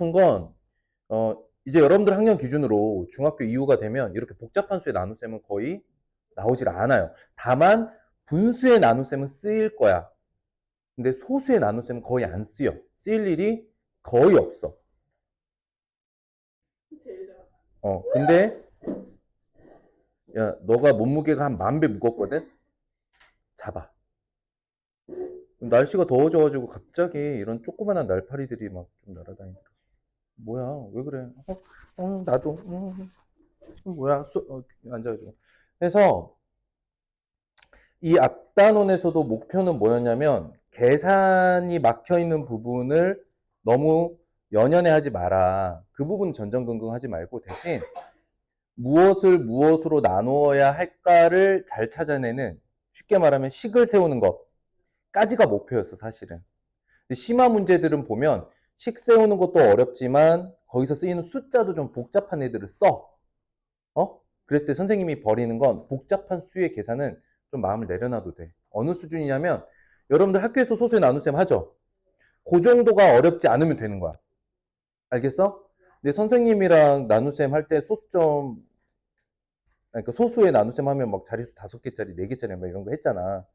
싶은 건 이제 여러분들 학년 기준으로 중학교 이후가 되면 이렇게 복잡한 수의 나눗셈은 거의 나오질 않아요. 다만 분수의 나눗셈은 쓰일 거야. 근데 소수의 나눗셈은 거의 안 쓰여. 쓰일 일이 거의 없어. 근데 야, 너가 몸무게가 한 10,000배 무겁거든? 잡아. 날씨가 더워져가지고 갑자기 이런 조그만한 날파리들이 막 좀 날아다니더라. 뭐야, 왜 그래? 나도, 뭐야, 앉아가지고. 그래서 이 앞단원에서도 목표는 뭐였냐면 계산이 막혀있는 부분을 너무 연연해 하지 마라. 그 부분 전전긍긍 하지 말고 대신 무엇을 무엇으로 나누어야 할까를 잘 찾아내는, 쉽게 말하면 식을 세우는 것까지가 목표였어, 사실은. 근데 심화 문제들은 보면 식 세우는 것도 어렵지만 거기서 쓰이는 숫자도 좀 복잡한 애들을 써. 그랬을 때 선생님이 버리는 건 복잡한 수의 계산은 좀 마음을 내려놔도 돼. 어느 수준이냐면 여러분들 학교에서 소수의 나눗셈 하죠? 그 정도가 어렵지 않으면 되는 거야. 알겠어? 근데 선생님이랑 나눗셈 할 때 소수점, 그러니까 소수의 나눗셈 하면 막 자릿수 5개짜리, 4개짜리 막 이런 거 했잖아.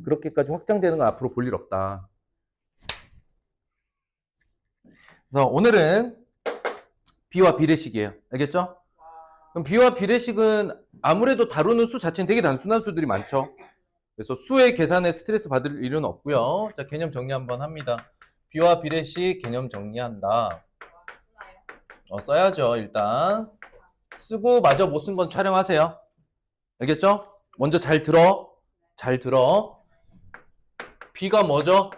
그렇게까지 확장되는 건 앞으로 볼 일 없다. 그래서 오늘은 비와 비례식이에요. 알겠죠? 그럼 비와 비례식은 아무래도 다루는 수 자체는 되게 단순한 수들이 많죠. 그래서 수의 계산에 스트레스 받을 일은 없고요. 자, 개념 정리 한번 합니다. 비와 비례식 개념 정리한다. 써야죠, 일단. 쓰고 마저 못 쓴 건 촬영하세요. 알겠죠? 먼저 잘 들어. 잘 들어. 비가 뭐죠?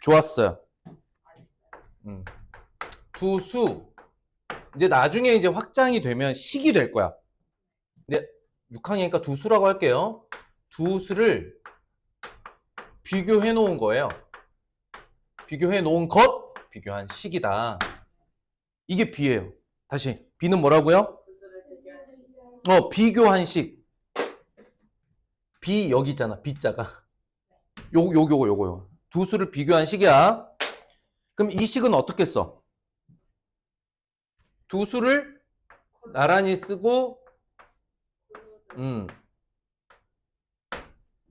좋았어요. 두 수. 이제 나중에 이제 확장이 되면 식이 될 거야. 근데 6학년이니까 두 수라고 할게요. 두 수를 비교해 놓은 거예요. 비교해 놓은 것, 비교한 식이다. 이게 비예요. 다시. 비는 뭐라고요? 비교한 식. 비 여기 있잖아. 비자가. 요거. 두 수를 비교한 식이야. 그럼 이 식은 어떻게 써? 두 수를 나란히 쓰고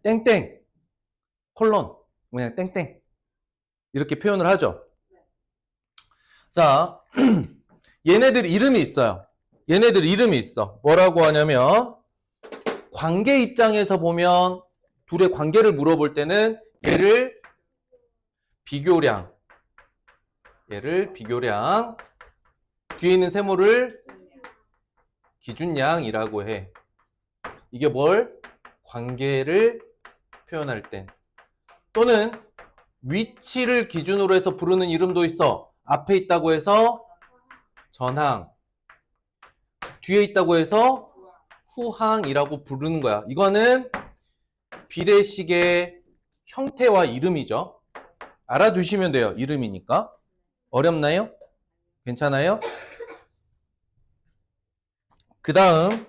땡땡 콜론 그냥 땡땡 이렇게 표현을 하죠. 자, 얘네들 이름이 있어요. 얘네들 이름이 있어. 뭐라고 하냐면 관계 입장에서 보면 둘의 관계를 물어볼 때는 얘를 비교량, 뒤에 있는 세모를 기준량이라고 해. 이게 뭘? 관계를 표현할 땐. 또는 위치를 기준으로 해서 부르는 이름도 있어. 앞에 있다고 해서 전항, 뒤에 있다고 해서 후항이라고 부르는 거야. 이거는 비례식의 형태와 이름이죠. 알아두시면 돼요. 이름이니까. 어렵나요? 괜찮아요? 그 다음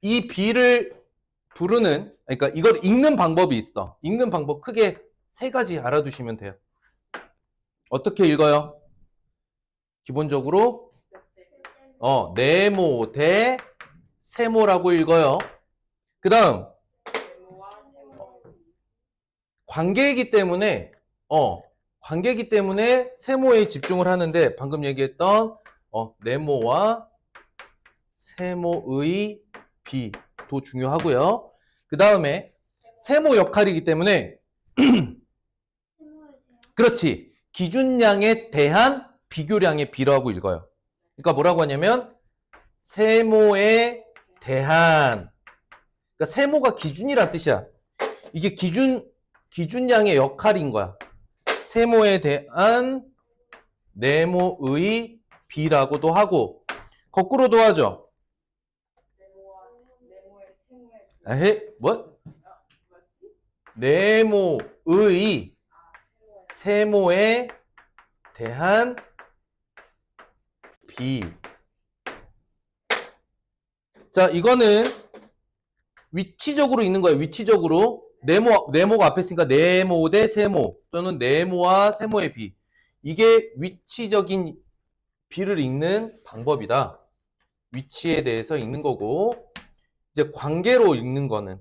이 비를 부르는, 그러니까 이걸 읽는 방법이 있어. 읽는 방법 크게 3가지 알아두시면 돼요. 어떻게 읽어요? 기본적으로 네모 대 세모라고 읽어요. 그 다음 관계이기 때문에 세모에 집중을 하는데 방금 얘기했던 네모와 세모의 비도 중요하고요. 그 다음에 세모 역할이기 때문에 그렇지, 기준량에 대한 비교량의 비라고 읽어요. 그러니까 뭐라고 하냐면 세모에 대한, 그러니까 세모가 기준이란 뜻이야. 이게 기준량의 역할인 거야. 세모에 대한 네모의 비라고도 하고, 거꾸로도 하죠. 뭐? 네모의 세모에 대한 비. 자, 이거는 위치적으로 있는 거예요. 위치적으로. 네모가 앞에 있으니까 네모 대 세모 또는 네모와 세모의 비. 이게 위치적인 B를 읽는 방법이다. 위치에 대해서 읽는 거고, 이제 관계로 읽는 거는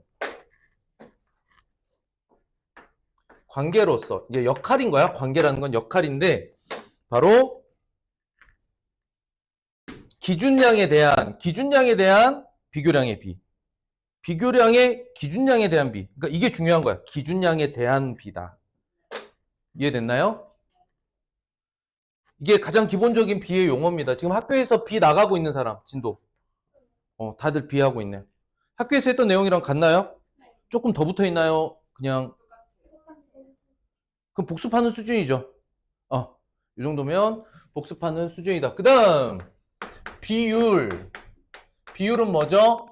관계로서 이제 역할인 거야. 관계라는 건 역할인데 바로 기준량에 대한 비교량의 B, 비교량의 기준량에 대한 B. 그러니까 이게 중요한 거야. 기준량에 대한 B다. 이해됐나요? 이게 가장 기본적인 B의 용어입니다. 지금 학교에서 B 나가고 있는 사람, 진도. 다들 B 하고 있네요. 학교에서 했던 내용이랑 같나요? 조금 더 붙어 있나요? 그냥 그 복습하는 수준이죠. 이 정도면 복습하는 수준이다. 그 다음 비율은 뭐죠?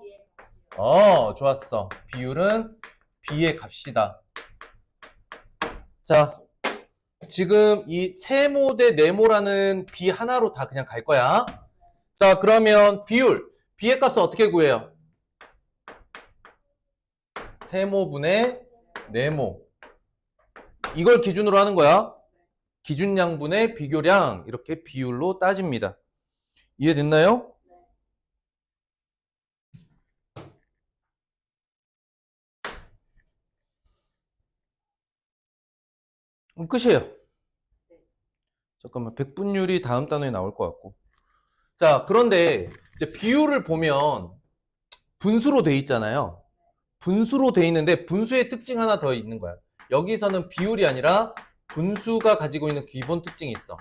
좋았어. 비율은 B의 값이다. 자, 지금 이 세모 대 네모라는 B 하나로 다 그냥 갈 거야. 자, 그러면 비율 B의 값을 어떻게 구해요? 세모분의 네모, 이걸 기준으로 하는 거야. 기준량분의 비교량, 이렇게 비율로 따집니다. 이해됐나요? 끝이에요. 잠깐만, 백분율이 다음 단어에 나올 것 같고. 자, 그런데 이제 비율을 보면 분수로 돼 있잖아요. 분수로 돼 있는데 분수의 특징 하나 더 있는 거야. 여기서는 비율이 아니라 분수가 가지고 있는 기본 특징이 있어.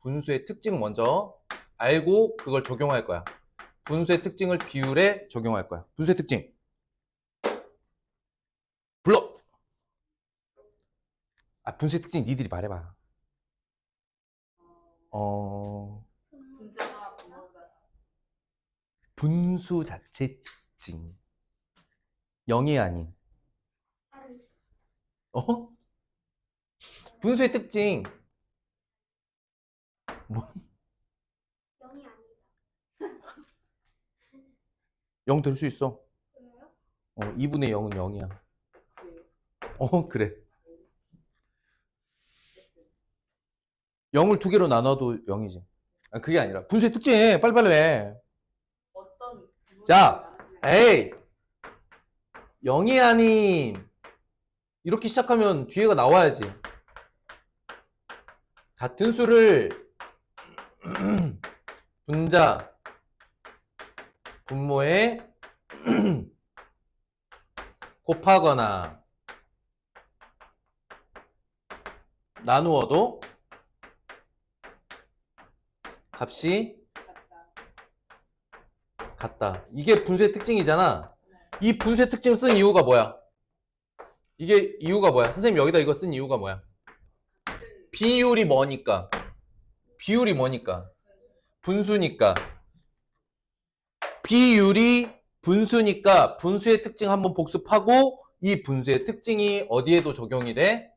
분수의 특징 먼저 알고 그걸 적용할 거야. 분수의 특징을 비율에 적용할 거야. 분수의 특징 불러. 분수의 특징 니들이 말해봐. 분수 자체 특징 0이 아닌 분수의 특징 뭐? 0이 아니다. 0 될 수 있어. 그래요? 2분의 0은 0이야. 그래. 0을 두 개로 나눠도 0이지. 그게 아니라 분수의 특징 빨리빨리 해. 자, 에이 0이 아닌 이렇게 시작하면 뒤에가 나와야지. 같은 수를 분자 분모에 곱하거나 나누어도 값이 같다. 이게 분수의 특징이잖아. 이 분수의 특징을 쓴 이유가 뭐야? 이게 이유가 뭐야? 선생님 여기다 이거 쓴 이유가 뭐야? 비율이 뭐니까? 비율이 뭐니까? 분수니까. 비율이 분수니까 분수의 특징 한번 복습하고 이 분수의 특징이 어디에도 적용이 돼?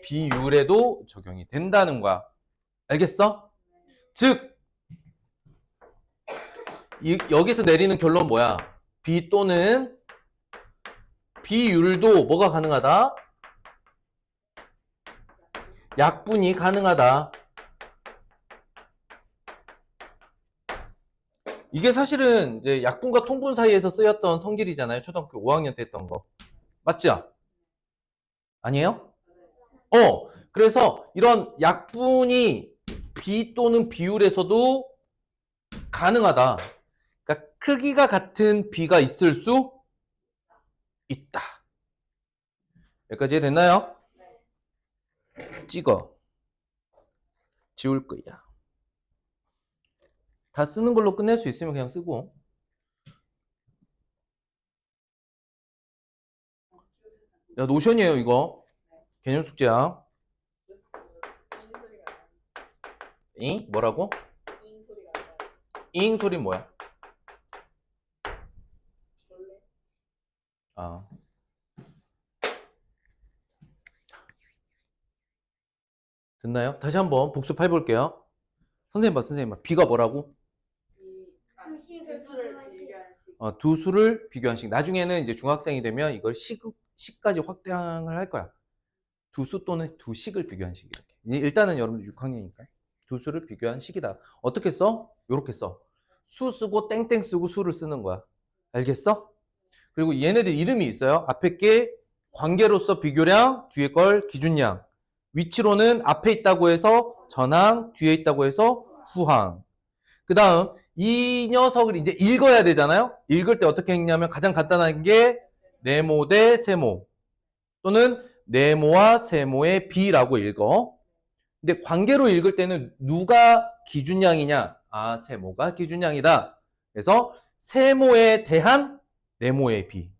비율에도 적용이 된다는 거야. 알겠어? 즉 여기서 내리는 결론 뭐야? B 또는 비율도 뭐가 가능하다? 약분이 가능하다. 이게 사실은 이제 약분과 통분 사이에서 쓰였던 성질이잖아요. 초등학교 5학년 때 했던 거. 맞죠? 아니에요? 그래서 이런 약분이 B 또는 비율에서도 가능하다. 그러니까 크기가 같은 B가 있을 수 있다. 여기까지 됐나요? 찍어. 지울 거야. 다 쓰는 걸로 끝낼 수 있으면 그냥 쓰고. 야, 노션이에요, 이거. 개념 숙제야. 잉? 뭐라고? 잉 소리 뭐야? 됐나요? 다시 한번 복습해 볼게요. 선생님 봐. B가 뭐라고? 두 수를 비교한 식. 나중에는 이제 중학생이 되면 이걸 식까지 확장을 할 거야. 두 수 또는 두 식을 비교한 식 이렇게. 이제 일단은 여러분들 6학년이니까 두 수를 비교한 식이다. 어떻게 써? 요렇게 써. 수 쓰고 땡땡 쓰고 수를 쓰는 거야. 알겠어? 그리고 얘네들 이름이 있어요. 앞에 게 관계로서 비교량, 뒤에 걸 기준량. 위치로는 앞에 있다고 해서 전항, 뒤에 있다고 해서 후항. 그 다음 이 녀석을 이제 읽어야 되잖아요. 읽을 때 어떻게 읽냐면 가장 간단한 게 네모 대 세모 또는 네모와 세모의 비라고 읽어. 근데 관계로 읽을 때는 누가 기준량이냐? 아, 세모가 기준량이다. 그래서 세모에 대한 네모의 비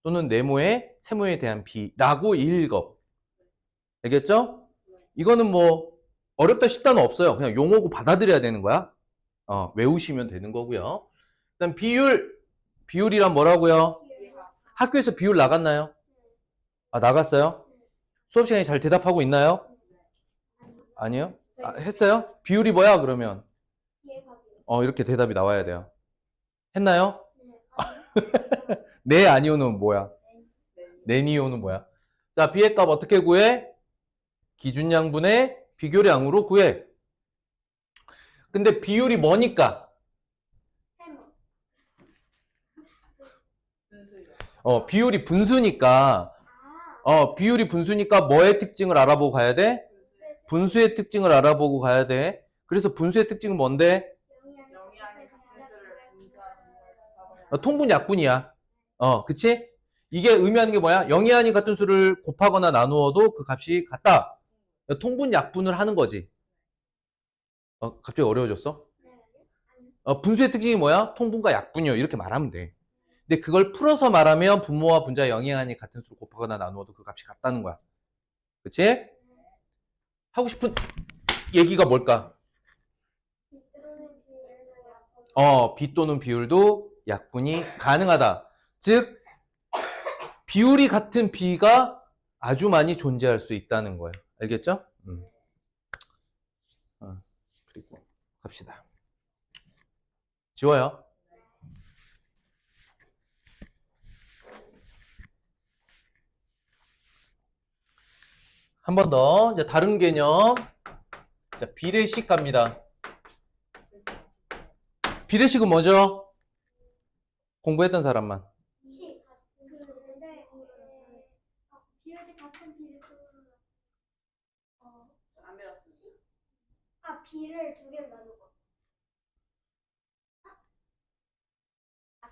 또는 네모의 세모에 대한 비라고 읽어. 알겠죠? 이거는 뭐 어렵다 쉽다는 없어요. 그냥 용어고 받아들여야 되는 거야. 외우시면 되는 거고요. 그다음 비율. 비율이란 뭐라고요? 학교에서 비율 나갔나요? 아, 나갔어요? 수업 시간에 잘 대답하고 있나요? 아니요? 아, 했어요? 비율이 뭐야, 그러면? 이렇게 대답이 나와야 돼요. 했나요? 네, 아니오는 뭐야? 네니오는 뭐야? 자, B의 값 어떻게 구해? 기준량분의 비교량으로 구해. 근데 비율이 뭐니까? 비율이 분수니까, 비율이 분수니까 뭐의 특징을 알아보고 가야 돼? 분수의 특징을 알아보고 가야 돼. 그래서 분수의 특징은 뭔데? 통분 약분이야. 그치? 이게 의미하는 게 뭐야? 영이 아닌 같은 수를 곱하거나 나누어도 그 값이 같다. 통분 약분을 하는 거지. 갑자기 어려워졌어? 분수의 특징이 뭐야? 통분과 약분이요. 이렇게 말하면 돼. 근데 그걸 풀어서 말하면 분모와 분자의 영이 아닌 같은 수를 곱하거나 나누어도 그 값이 같다는 거야. 그치? 하고 싶은 얘기가 뭘까? 비 또는 비율도 약분이 가능하다. 즉, 비율이 같은 비가 아주 많이 존재할 수 있다는 거예요. 알겠죠? 그리고 갑시다. 지워요. 한 번 더. 이제 다른 개념. 자, 비례식 갑니다. 비례식은 뭐죠? 공부했던 사람만. 비를 두 개를 나누고.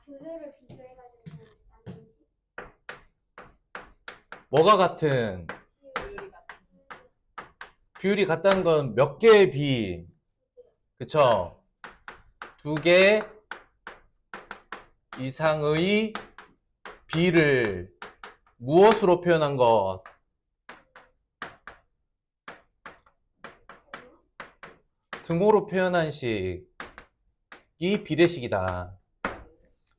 교수를 비교해가지고 나누는지. 뭐가 같은? 비율이 같다는 건 몇 개의 비? 그쵸? 두 개 이상의 비를 무엇으로 표현한 것? 등호로 표현한 식이 비례식이다.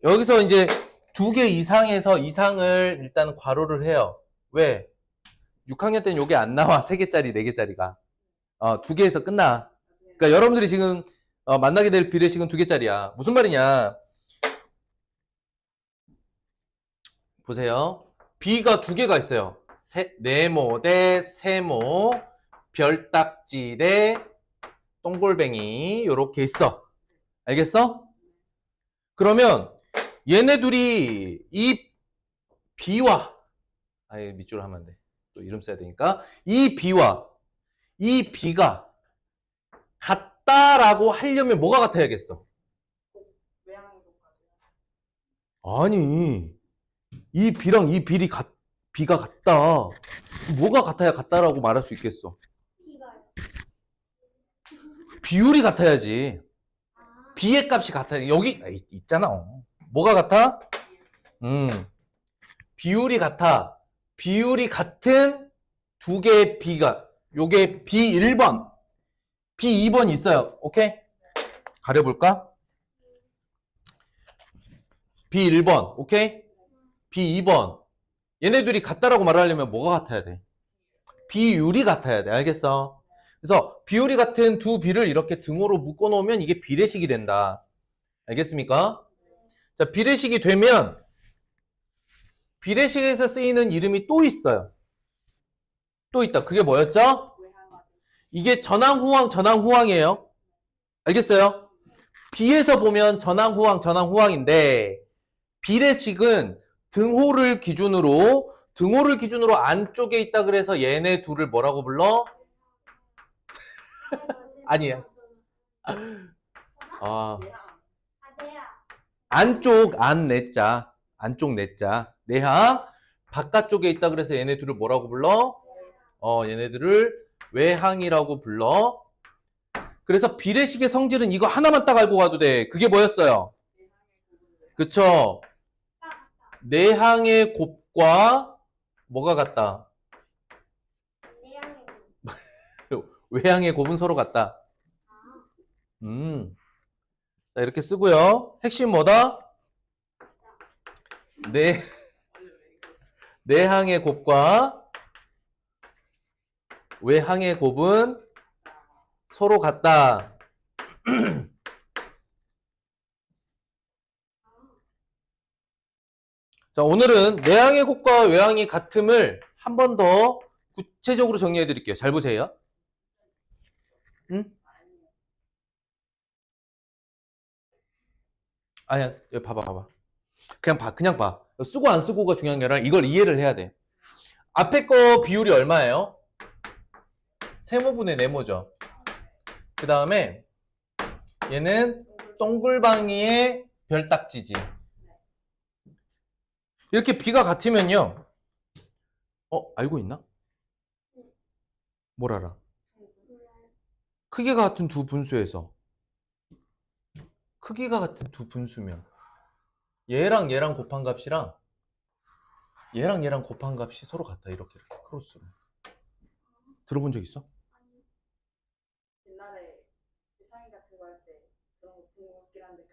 여기서 이제 두 개 이상에서 이상을 일단 괄호를 해요. 왜? 6학년 때는 이게 안 나와. 3개짜리, 4개짜리가. 두 개에서 끝나. 그러니까 여러분들이 지금 만나게 될 비례식은 2개짜리야. 무슨 말이냐? 보세요. B가 2개가 있어요. 네모 대 세모, 별딱지 대 똥골뱅이 이렇게 있어. 알겠어? 그러면 얘네 둘이 이 B와 아예 밑줄 하면 안 돼. 또 이름 써야 되니까 이 B와 이 B가 같다라고 하려면 뭐가 같아야겠어? 아니 이 B랑 이 B가 같다. 뭐가 같아야 같다라고 말할 수 있겠어? 비율이 같아야지. B의 값이 같아요. 여기 있잖아. 뭐가 같아? 비율이 같아. 비율이 같은 두 개의 B가 요게 B1번, B2번 있어요. 오케이? 가려볼까? B1번, 오케이? B2번. 얘네들이 같다라고 말하려면 뭐가 같아야 돼? 비율이 같아야 돼. 알겠어? 그래서 비율이 같은 두 B를 이렇게 등호로 묶어놓으면 이게 비례식이 된다. 알겠습니까? 자, 비례식이 되면 비례식에서 쓰이는 이름이 또 있어요. 또 있다. 그게 뭐였죠? 이게 전항후항, 전항후항이에요. 알겠어요? B에서 보면 전항후항, 전항후항인데 비례식은 등호를 기준으로 안쪽에 있다 그래서 얘네 둘을 뭐라고 불러? 아니야. 아, 내야. 안쪽 안쪽 내자 내항 바깥쪽에 있다 그래서 얘네 둘을 뭐라고 불러? 얘네들을 외항이라고 불러. 그래서 비례식의 성질은 이거 하나만 딱 알고 가도 돼. 그게 뭐였어요? 그쵸? 내항의 곱과 뭐가 같다? 내양의 외항의 곱은 서로 같다. 자, 이렇게 쓰고요. 핵심 뭐다? 내항의 곱과 외항의 곱은 서로 같다. 자, 오늘은 내항의 곱과 외항이 같음을 한 번 더 구체적으로 정리해 드릴게요. 잘 보세요. 응? 아니야, 여기 봐봐. 그냥 봐. 쓰고 안 쓰고가 중요한 게 아니라 이걸 이해를 해야 돼. 앞에 거 비율이 얼마예요? 세모분의 네모죠. 그 다음에 얘는 동글방이의 별딱지지. 이렇게 비가 같으면요. 알고 있나? 뭘 알아? 크기가 같은 두 분수에서 크기가 같은 두 분수면 얘랑 얘랑 곱한 값이랑 얘랑 곱한 값이 서로 같다. 이렇게 크로스로. 들어본 적 있어? 옛날에 지상이 같은 거 할 때 그런 거 본 것 같긴 한데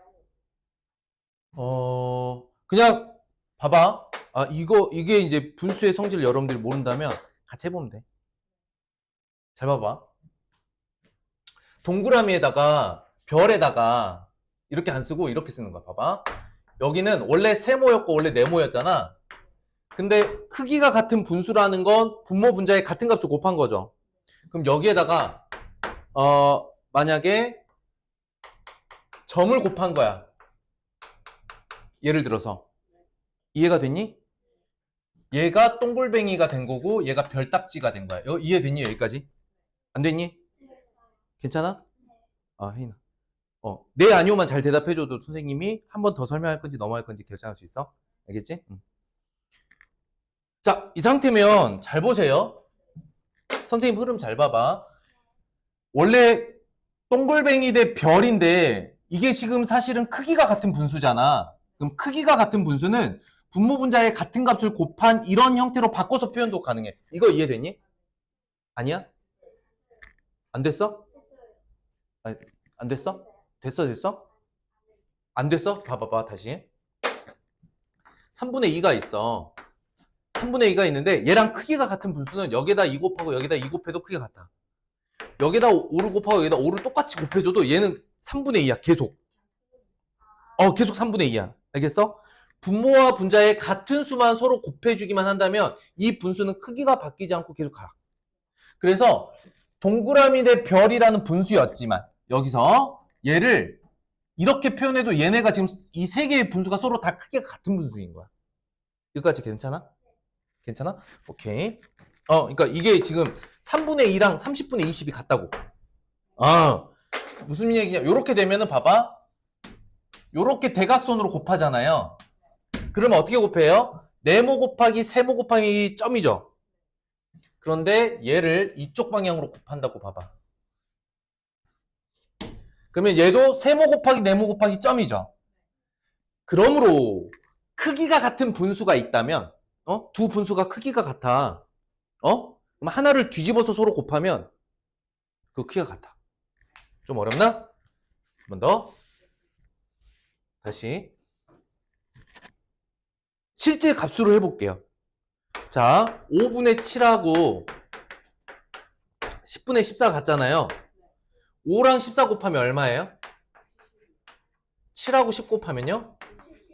까먹었어. 그냥 봐봐. 이게 이제 분수의 성질을 여러분들이 모른다면 같이 해보면 돼. 잘 봐봐. 동그라미에다가 별에다가 이렇게 안 쓰고 이렇게 쓰는 거야. 봐봐. 여기는 원래 세모였고 원래 네모였잖아. 근데 크기가 같은 분수라는 건 분모 분자의 같은 값을 곱한 거죠. 그럼 여기에다가 만약에 점을 곱한 거야. 예를 들어서 이해가 됐니? 얘가 동글뱅이가 된 거고 얘가 별딱지가 된 거야. 이해됐니? 여기까지? 안 됐니? 괜찮아? 혜인아. 네 아니오만 잘 대답해줘도 선생님이 한 번 더 설명할 건지 넘어갈 건지 결정할 수 있어. 알겠지? 자, 이 상태면 잘 보세요. 선생님 흐름 잘 봐봐. 원래 동글뱅이 대 별인데 이게 지금 사실은 크기가 같은 분수잖아. 그럼 크기가 같은 분수는 분모 분자의 같은 값을 곱한 이런 형태로 바꿔서 표현도 가능해. 이거 이해되니? 아니야? 안 됐어? 아니, 안 됐어? 됐어? 안 됐어? 봐봐봐 다시. 3분의 2가 있어. 3분의 2가 있는데 얘랑 크기가 같은 분수는 여기다 2 곱하고 여기다 2 곱해도 크기가 같아. 여기다 5를 곱하고 여기다 5를 똑같이 곱해줘도 얘는 3분의 2야 계속. 계속 3분의 2야. 알겠어? 분모와 분자의 같은 수만 서로 곱해주기만 한다면 이 분수는 크기가 바뀌지 않고 계속 가. 그래서 동그라미 대 별이라는 분수였지만 여기서 얘를 이렇게 표현해도 얘네가 지금 이 세 개의 분수가 서로 다 크기가 같은 분수인 거야. 여기까지 괜찮아? 괜찮아? 오케이. 그러니까 이게 지금 3분의 2랑 30분의 20이 같다고. 무슨 얘기냐? 이렇게 되면은 봐봐. 이렇게 대각선으로 곱하잖아요. 그러면 어떻게 곱해요? 네모 곱하기 세모 곱하기 점이죠. 그런데 얘를 이쪽 방향으로 곱한다고 봐봐. 그러면 얘도 세모 곱하기 네모 곱하기 점이죠. 그러므로 크기가 같은 분수가 있다면 두 분수가 크기가 같아. 그럼 하나를 뒤집어서 서로 곱하면 그 크기가 같아. 좀 어렵나? 한 번 더. 다시. 실제 값수로 해볼게요. 자, 5분의 7하고 10분의 14 같잖아요. 5랑 14 곱하면 얼마예요? 7하고 10 곱하면요?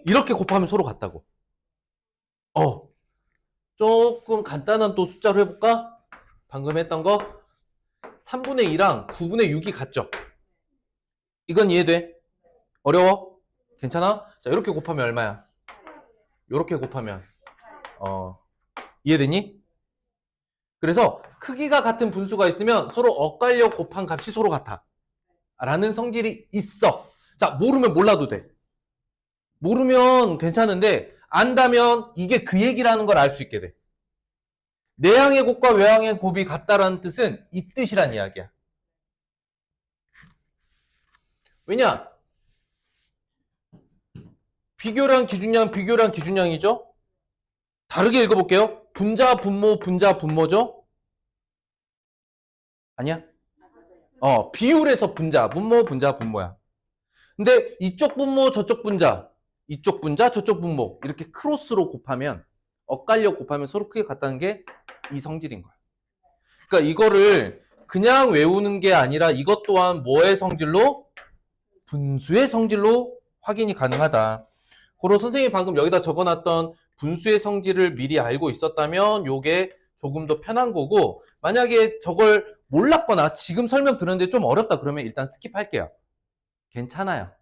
이렇게 곱하면 서로 같다고. 조금 간단한 또 숫자로 해볼까? 방금 했던 거. 3분의 2랑 9분의 6이 같죠? 이건 이해돼? 어려워? 괜찮아? 자, 이렇게 곱하면 얼마야? 이렇게 곱하면 이해되니? 그래서 크기가 같은 분수가 있으면 서로 엇갈려 곱한 값이 서로 같아 라는 성질이 있어. 자, 모르면 몰라도 돼. 모르면 괜찮은데 안다면 이게 그 얘기라는 걸 알 수 있게 돼. 내항의 곱과 외항의 곱이 같다라는 뜻은 이 뜻이란 이야기야. 왜냐? 비교량, 기준량, 비교량, 기준량이죠? 다르게 읽어볼게요. 분자, 분모, 분자, 분모죠? 아니야? 비율에서 분자, 분모, 분자, 분모야. 근데 이쪽 분모, 저쪽 분자, 이쪽 분자, 저쪽 분모 이렇게 크로스로 곱하면 엇갈려 곱하면 서로 크게 같다는 게 이 성질인 거야. 그러니까 이거를 그냥 외우는 게 아니라 이것 또한 뭐의 성질로? 분수의 성질로 확인이 가능하다. 그리고 선생님이 방금 여기다 적어놨던 분수의 성질을 미리 알고 있었다면 요게 조금 더 편한 거고, 만약에 저걸 몰랐거나 지금 설명 들었는데 좀 어렵다 그러면 일단 스킵할게요. 괜찮아요.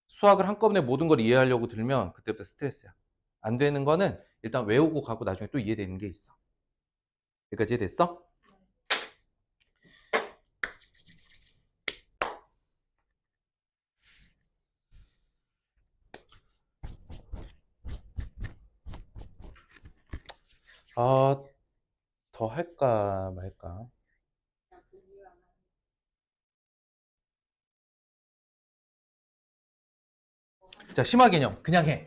수학을 한꺼번에 모든 걸 이해하려고 들면 그때부터 스트레스야. 안 되는 거는 일단 외우고 가고 나중에 또 이해되는 게 있어. 여기까지 이해됐어? 더 할까 말까? 자, 심화 개념 그냥 해.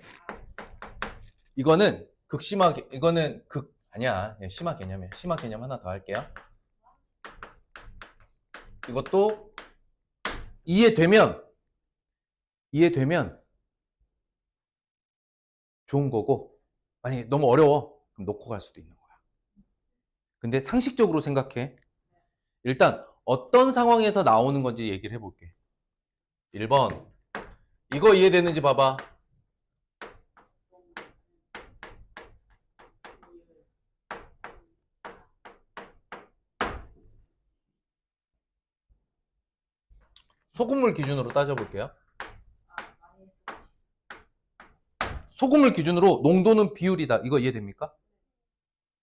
이거는 극심화, 이거는 아니야. 심화 개념이야. 심화 개념 하나 더 할게요. 이것도 이해되면 좋은 거고, 만약에 너무 어려워 그럼 놓고 갈 수도 있는 거야. 근데 상식적으로 생각해. 일단 어떤 상황에서 나오는 건지 얘기를 해볼게. 1번 이거 이해되는지 봐봐. 소금물 기준으로 따져볼게요. 소금물 기준으로 농도는 비율이다. 이거 이해됩니까?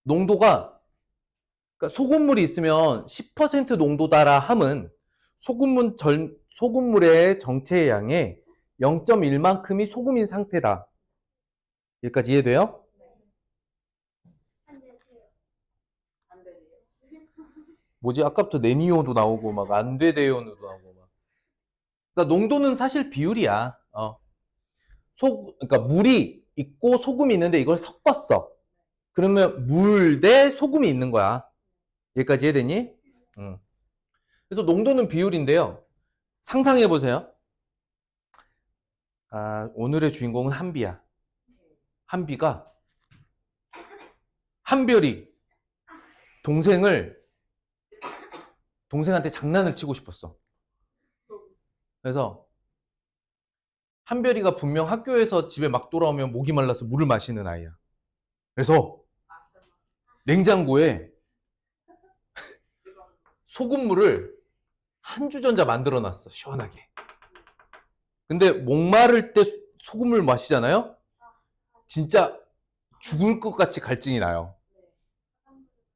농도가, 그러니까 소금물이 있으면 10% 농도다라 함은 소금물의 정체 양의 0.1만큼이 소금인 상태다. 여기까지 이해돼요? 안 되세요. 안 되네요. 뭐지? 아까부터 네니오도 나오고 막 안 되대요도 나오고 막. 그러니까 농도는 사실 비율이야. 그러니까 물이 있고 소금이 있는데 이걸 섞었어. 그러면 물 대 소금이 있는 거야. 여기까지 이해되니? 응. 그래서 농도는 비율인데요. 상상해 보세요. 오늘의 주인공은 한비야. 한비가, 한별이 동생한테 장난을 치고 싶었어. 그래서 한별이가 분명 학교에서 집에 막 돌아오면 목이 말라서 물을 마시는 아이야. 그래서 냉장고에 소금물을 한 주전자 만들어 놨어. 시원하게. 근데 목마를 때 소금물 마시잖아요? 진짜 죽을 것 같이 갈증이 나요.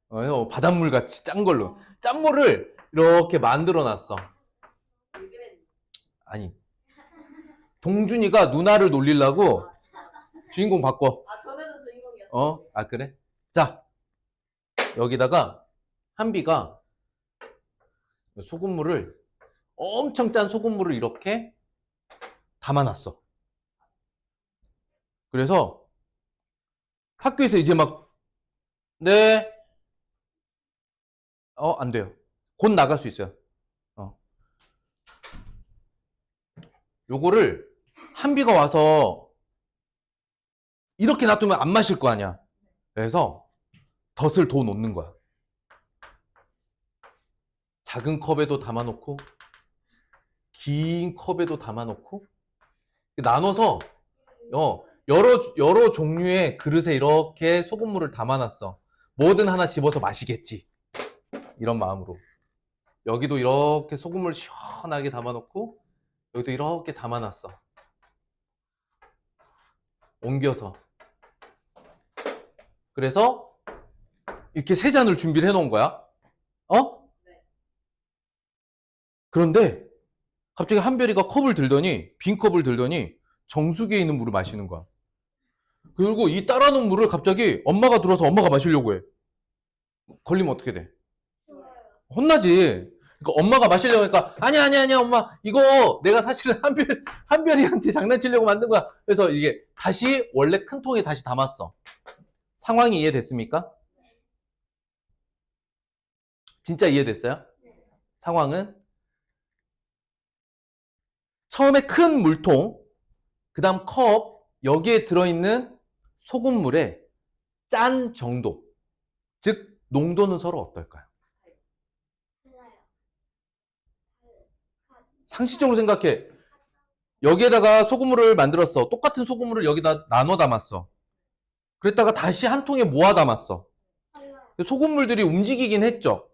그래서 바닷물 같이 짠 걸로. 짠물을 이렇게 만들어 놨어. 왜 그랬니? 아니, 동준이가 누나를 놀리려고 주인공 바꿔. 전에도 주인공이었어. 그래? 자, 여기다가 한비가 소금물을, 엄청 짠 소금물을 이렇게 담아놨어. 그래서 학교에서 이제 막, 네, 안 돼요. 곧 나갈 수 있어요. 요거를 한비가 와서 이렇게 놔두면 안 마실 거 아니야. 그래서 덫을 더 놓는 거야. 작은 컵에도 담아놓고 긴 컵에도 담아놓고 나눠서 여러 종류의 그릇에 이렇게 소금물을 담아놨어. 뭐든 하나 집어서 마시겠지. 이런 마음으로. 여기도 이렇게 소금을 시원하게 담아놓고 여기도 이렇게 담아놨어. 옮겨서. 그래서 이렇게 세 잔을 준비를 해놓은 거야. 어? 그런데 갑자기 한별이가 컵을 들더니, 빈 컵을 들더니 정수기에 있는 물을 마시는 거야. 그리고 이 따라놓은 물을 갑자기 엄마가 들어서 엄마가 마시려고 해. 걸리면 어떻게 돼? 혼나지. 그러니까 엄마가 마시려고 하니까 아니야 엄마 이거 내가 사실은 한별이한테 장난치려고 만든 거야. 그래서 이게 다시 원래 큰 통에 다시 담았어. 상황이 이해됐습니까? 진짜 이해됐어요? 상황은 처음에 큰 물통, 그 다음 컵, 여기에 들어있는 소금물의 짠 정도, 즉 농도는 서로 어떨까요? 상식적으로 생각해. 여기에다가 소금물을 만들었어. 똑같은 소금물을 여기다 나눠 담았어. 그랬다가 다시 한 통에 모아 담았어. 소금물들이 움직이긴 했죠.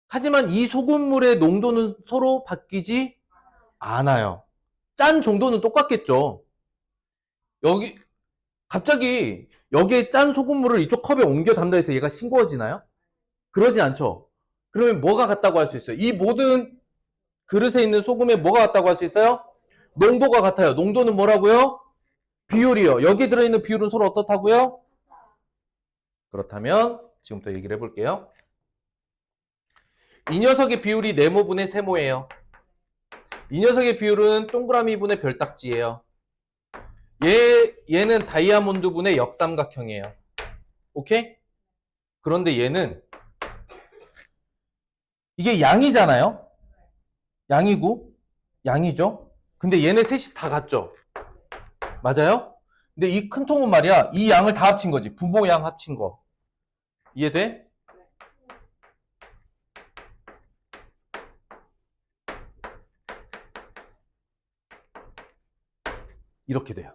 하지만 이 소금물의 농도는 서로 바뀌지 않아요. 짠 정도는 똑같겠죠. 여기 갑자기 여기에 짠 소금물을 이쪽 컵에 옮겨 담다 해서 얘가 싱거워지나요? 그러지 않죠. 그러면 뭐가 같다고 할 수 있어요? 이 모든 그릇에 있는 소금에 뭐가 같다고 할 수 있어요? 농도가 같아요. 농도는 뭐라고요? 비율이요. 여기에 들어있는 비율은 서로 어떻다고요? 그렇다면 지금부터 얘기를 해볼게요. 이 녀석의 비율이 네모분의 세모예요. 이 녀석의 비율은 동그라미 분의 별딱지예요. 얘는 다이아몬드 분의 역삼각형이에요. 오케이? 그런데 얘는 이게 양이잖아요. 양이고 양이죠. 근데 얘네 셋이 다 같죠. 맞아요? 근데 이 큰 통은 말이야, 이 양을 다 합친 거지. 부모 양 합친 거. 이해돼? 이렇게 돼요.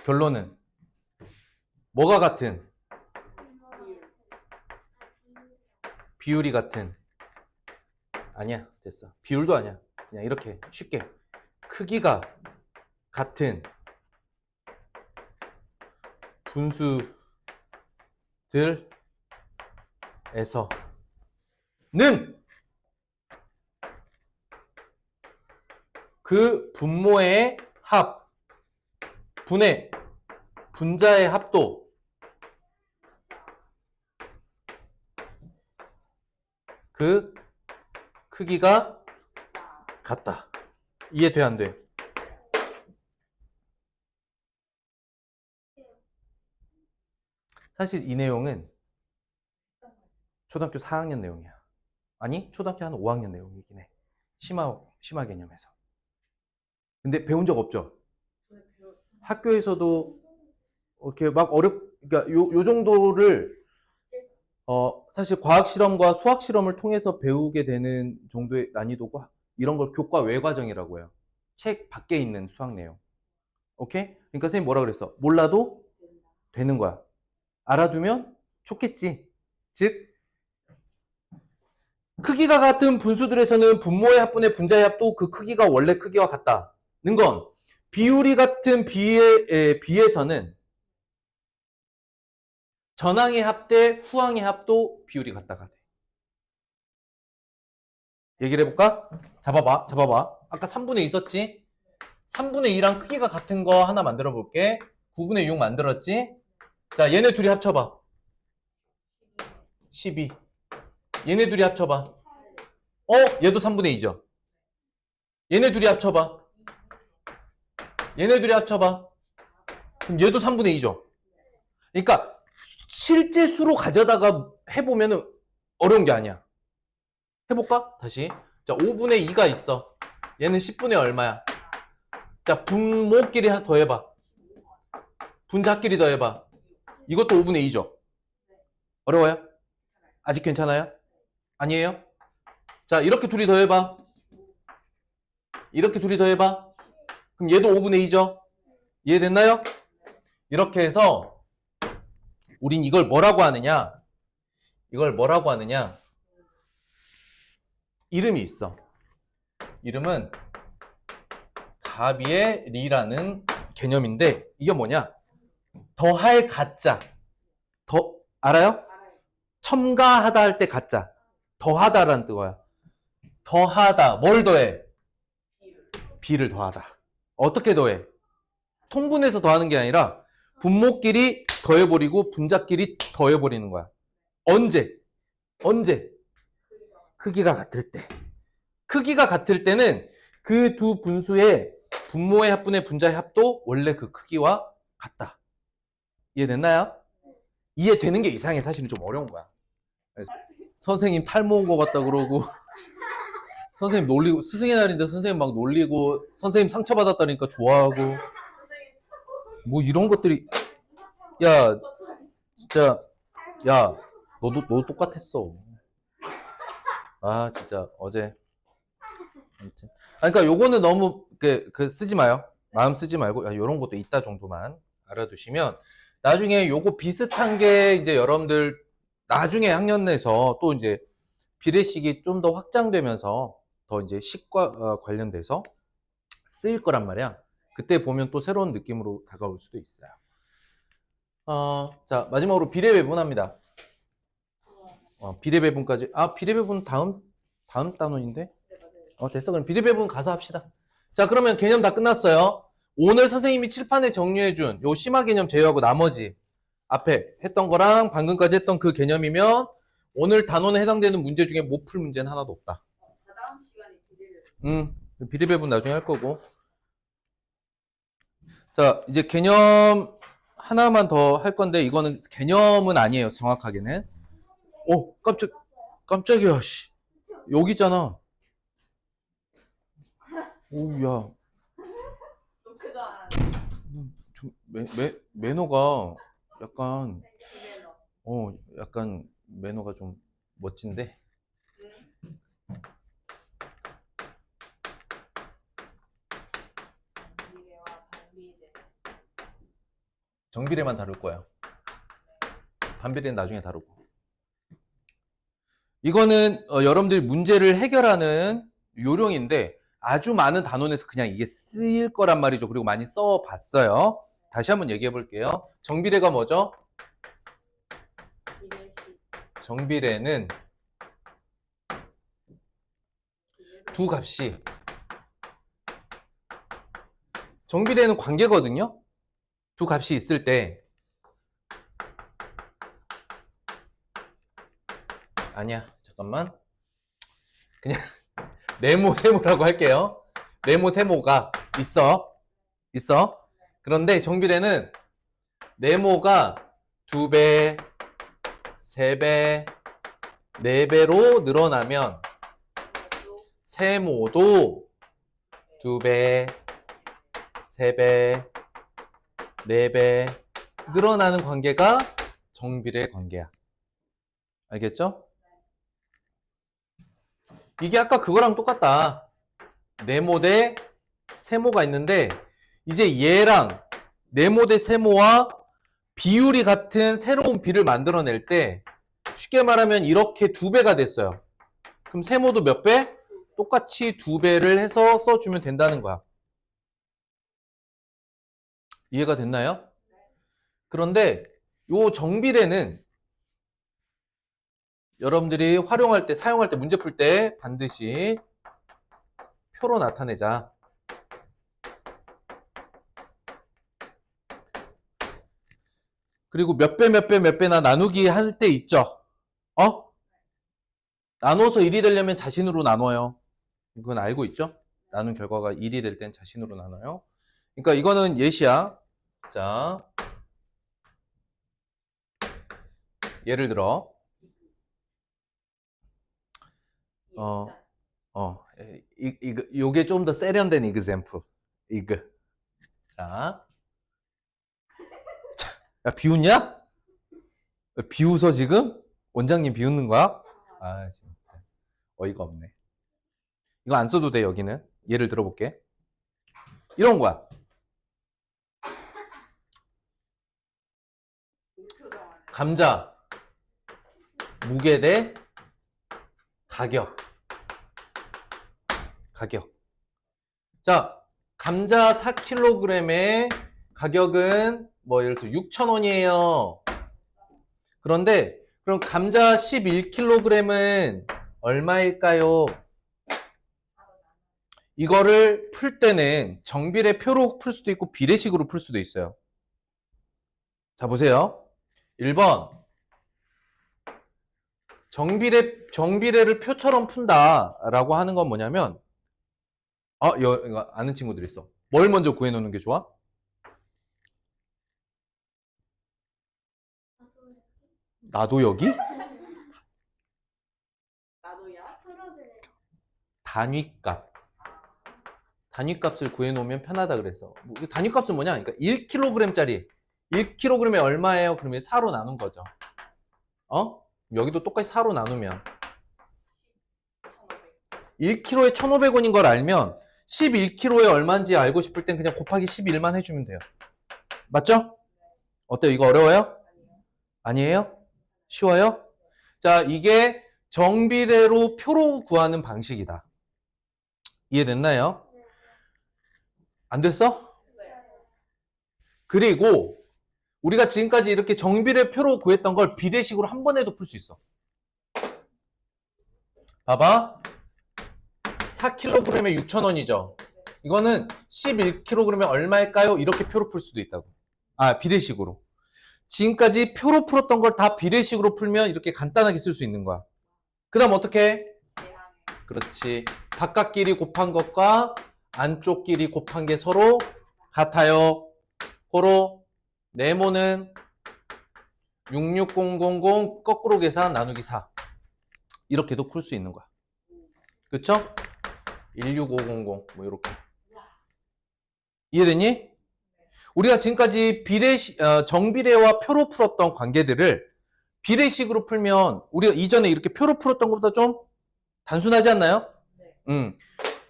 결론은 뭐가 같은? 비율이 같은. 아니야, 됐어. 비율도 아니야. 그냥 이렇게 쉽게 크기가 같은 분수들에서는 그 분모의 합, 분의 분자의 합도 그 크기가 같다. 이해돼, 안 돼? 사실 이 내용은 초등학교 4학년 내용이야. 아니, 초등학교 한 5학년 내용이긴 해. 심화 개념에서. 근데 배운 적 없죠? 학교에서도 이렇게 막 그러니까 요 정도를 사실 과학 실험과 수학 실험을 통해서 배우게 되는 정도의 난이도고, 이런 걸 교과 외 과정이라고 해요. 책 밖에 있는 수학 내용. 오케이? 그러니까 선생님 뭐라 그랬어? 몰라도 되는 거야. 알아두면 좋겠지. 즉 크기가 같은 분수들에서는 분모의 합분의 분자의 합도 그 크기가 원래 크기와 같다는 건, 비율이 같은 비에서는 전항의 합 대 후항의 합도 비율이 같다가 돼. 얘기를 해볼까? 잡아봐. 아까 3분의 2 있었지? 3분의 2랑 크기가 같은 거 하나 만들어 볼게. 9분의 6 만들었지? 자, 얘네 둘이 합쳐봐. 12. 얘네 둘이 합쳐봐. 얘도 3분의 2죠? 얘네 둘이 합쳐봐. 얘네 둘이 합쳐봐. 그럼 얘도 3분의 2죠? 그러니까 실제 수로 가져다가 해보면 어려운 게 아니야. 해볼까? 다시. 자, 5분의 2가 있어. 얘는 10분의 얼마야? 자, 분모끼리 더해봐. 분자끼리 더해봐. 이것도 5분의 2죠? 어려워요? 아직 괜찮아요? 아니에요? 자, 이렇게 둘이 더해봐. 이렇게 둘이 더해봐. 그럼 얘도 5분의 2죠? 이해됐나요? 이렇게 해서 우린 이걸 뭐라고 하느냐? 이걸 뭐라고 하느냐? 이름이 있어. 이름은 가비의 리라는 개념인데 이게 뭐냐? 더할 가짜. 더 알아요? 알아요. 첨가하다 할 때 가짜. 더하다라는 뜻이야. 더하다. 뭘 더해? 비를 더하다. 어떻게 더해? 통분해서 더하는 게 아니라 분모끼리 더해버리고 분자끼리 더해버리는 거야. 언제? 크기가 같을 때. 크기가 같을 때는 그 두 분수의 분모의 합분의 분자의 합도 원래 그 크기와 같다. 이해됐나요? 이해되는 게 이상해. 사실은 좀 어려운 거야. 선생님 탈모 온 것 같다 그러고 선생님 놀리고 스승의 날인데 선생님 막 놀리고 선생님 상처받았다니까 좋아하고 뭐 이런 것들이 야 진짜 야 너도 똑같았어. 아 진짜 어제 아무튼 그러니까 요거는 너무 쓰지 마요. 마음 쓰지 말고 야, 요런 것도 있다 정도만 알아두시면 나중에 요거 비슷한 게 이제 여러분들 나중에 학년 내서 또 이제 비례식이 좀 더 확장되면서 더 이제 식과 관련돼서 쓰일 거란 말이야. 그때 보면 또 새로운 느낌으로 다가올 수도 있어요. 자 마지막으로 비례 배분합니다. 비례 배분까지 비례 배분 다음 단원인데 됐어. 그럼 비례 배분 가서 합시다. 자 그러면 개념 다 끝났어요. 오늘 선생님이 칠판에 정리해준 요 심화 개념 제외하고 나머지 앞에 했던 거랑 방금까지 했던 그 개념이면 오늘 단원에 해당되는 문제 중에 못 풀 문제는 하나도 없다. 다음 시간에 비례를. 비례 배분 나중에 할 거고. 자 이제 개념 하나만 더 할 건데 이거는 개념은 아니에요. 정확하게는. 깜짝이야. 씨. 여기 있잖아. 오야. 노크가 매너가 약간 비례너. 약간 매너가 좀 멋진데. 비례와 반비례. 정비례만 다룰 거야. 반비례는 나중에 다루고. 이거는 여러분들이 문제를 해결하는 요령인데 아주 많은 단원에서 그냥 이게 쓰일 거란 말이죠. 그리고 많이 써봤어요. 다시 한번 얘기해 볼게요. 정비례가 뭐죠? 비례식. 정비례는 두 값이 정비례는 관계거든요. 두 값이 있을 때 아니야 잠깐만 그냥 네모 세모라고 할게요. 네모 세모가 있어. 그런데 정비례는 네모가 2배 3배 4배로 늘어나면 세모도 2배 3배 4배 늘어나는 관계가 정비례 관계야. 알겠죠? 이게 아까 그거랑 똑같다. 네모 대 세모가 있는데 이제 얘랑 네모 대 세모와 비율이 같은 새로운 비를 만들어낼 때 쉽게 말하면 이렇게 2배가 됐어요. 그럼 세모도 몇 배? 똑같이 2배를 해서 써주면 된다는 거야. 이해가 됐나요? 그런데 요 정비례는 여러분들이 활용할 때, 사용할 때, 문제 풀 때 반드시 표로 나타내자. 그리고 몇 배, 몇 배, 몇 배나 나누기 할 때 있죠? 나눠서 1이 되려면 자신으로 나눠요. 그건 알고 있죠? 나눈 결과가 1이 될 땐 자신으로 나눠요. 그러니까 이거는 예시야. 자, 예를 들어, 요게 좀 더 세련된 example. 자, 야, 비웃냐? 비웃어 지금? 원장님 비웃는 거야? 아, 진짜. 어이가 없네. 이거 안 써도 돼, 여기는. 예를 들어볼게. 이런 거야. 감자 무게 대 가격. 자, 감자 4kg의 가격은 뭐 예를 들어서 6,000원이에요. 그런데 그럼 감자 11kg은 얼마일까요? 이거를 풀 때는 정비례 표로 풀 수도 있고 비례식으로 풀 수도 있어요. 자, 보세요. 1번. 정비례를 표처럼 푼다라고 하는 건 뭐냐면, 이거 아는 친구들 있어. 뭘 먼저 구해놓는 게 좋아? 나도 여기? 나도야? 프로그램. 단위값. 단위값을 구해놓으면 편하다 그래서. 단위값은 뭐냐? 그러니까 1kg짜리. 1kg에 얼마예요? 그러면 4로 나눈 거죠. 여기도 똑같이 4로 나누면 1kg에 1,500원인 걸 알면 11kg에 얼마인지 알고 싶을 땐 그냥 곱하기 11만 해주면 돼요. 맞죠? 어때요? 이거 어려워요? 아니에요? 쉬워요? 자, 이게 정비례로 표로 구하는 방식이다. 이해됐나요? 안 됐어? 그리고 우리가 지금까지 이렇게 정비례 표로 구했던 걸 비례식으로 한 번에도 풀 수 있어. 봐봐. 4kg에 6,000원이죠. 이거는 11kg에 얼마일까요? 이렇게 표로 풀 수도 있다고. 비례식으로. 지금까지 표로 풀었던 걸 다 비례식으로 풀면 이렇게 간단하게 쓸 수 있는 거야. 그 다음 어떻게 해? 그렇지. 바깥끼리 곱한 것과 안쪽끼리 곱한 게 서로 같아요. 고로 네모는 66000 거꾸로 계산 나누기 4. 이렇게도 풀 수 있는 거야. 그쵸? 16500 뭐 이렇게. 이해됐니? 우리가 지금까지 정비례와 표로 풀었던 관계들을 비례식으로 풀면 우리가 이전에 이렇게 표로 풀었던 것보다 좀 단순하지 않나요? 네.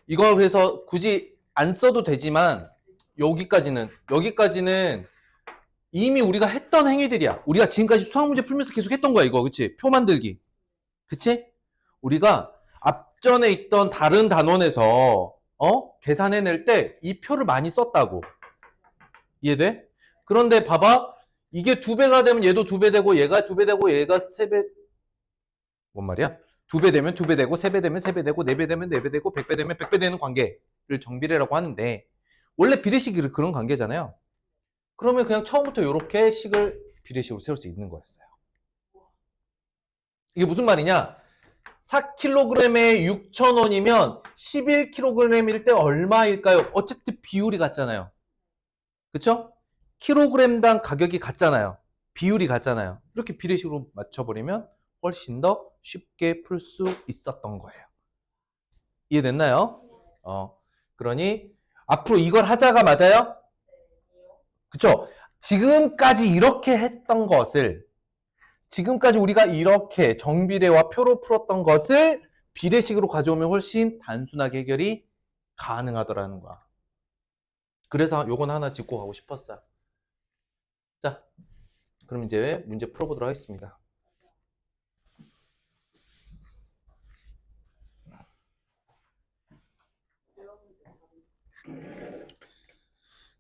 이거 그래서 굳이 안 써도 되지만 여기까지는 이미 우리가 했던 행위들이야. 우리가 지금까지 수학 문제 풀면서 계속 했던 거야, 이거. 그치? 표 만들기. 그치? 우리가 앞전에 있던 다른 단원에서 계산해낼 때 이 표를 많이 썼다고. 이해돼? 그런데 봐봐. 이게 2배가 되면 얘도 2배 되고 얘가 2배 되고 얘가 3배. 뭔 말이야? 2배 되면 2배 되고 3배 되면 3배 되고 4배 되면 4배 되고 100배 되면 100배 되는 관계를 정비례라고 하는데 원래 비례식이 그런 관계잖아요. 그러면 그냥 처음부터 이렇게 식을 비례식으로 세울 수 있는 거였어요. 이게 무슨 말이냐? 4kg에 6,000원이면 11kg일 때 얼마일까요? 어쨌든 비율이 같잖아요. 그쵸? 킬로그램당 가격이 같잖아요. 비율이 같잖아요. 이렇게 비례식으로 맞춰버리면 훨씬 더 쉽게 풀 수 있었던 거예요. 이해됐나요? 그러니 앞으로 이걸 하자가 맞아요? 그쵸? 지금까지 이렇게 했던 것을 지금까지 우리가 이렇게 정비례와 표로 풀었던 것을 비례식으로 가져오면 훨씬 단순하게 해결이 가능하더라는 거야. 그래서 요건 하나 짚고 가고 싶었어요. 자, 그럼 이제 문제 풀어보도록 하겠습니다.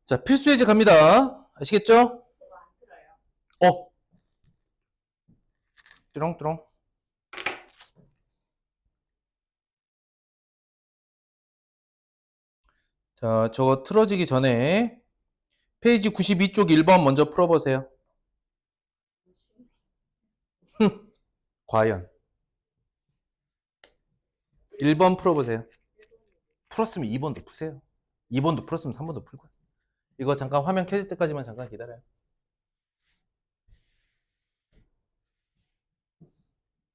자, 필수 예제 갑니다. 아시겠죠? 뚜렁뚜렁. 자, 저거 틀어지기 전에 페이지 92쪽 1번 먼저 풀어보세요. 과연. 1번 풀어보세요. 풀었으면 2번도 푸세요. 2번도 풀었으면 3번도 풀고. 이거 잠깐 화면 켜질 때까지만 잠깐 기다려요.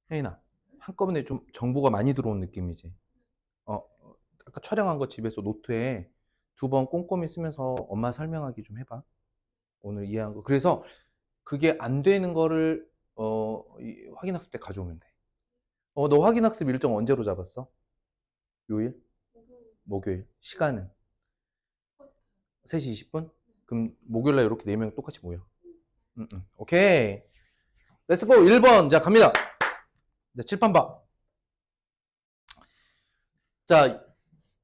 혜인아, 한꺼번에 좀 정보가 많이 들어온 느낌이지? 아까 촬영한 거 집에서 노트에 2번 꼼꼼히 쓰면서 엄마 설명하기 좀 해봐. 오늘 이해한 거. 그래서 그게 안 되는 거를 확인학습 때 가져오면 돼. 너 확인학습 일정 언제로 잡았어? 요일? 목요일. 시간은? 3시 20분? 그럼 목요일날 이렇게 4명 똑같이 모여. 오케이. 렛츠고 1번. 자, 갑니다. 자, 칠판 봐. 자,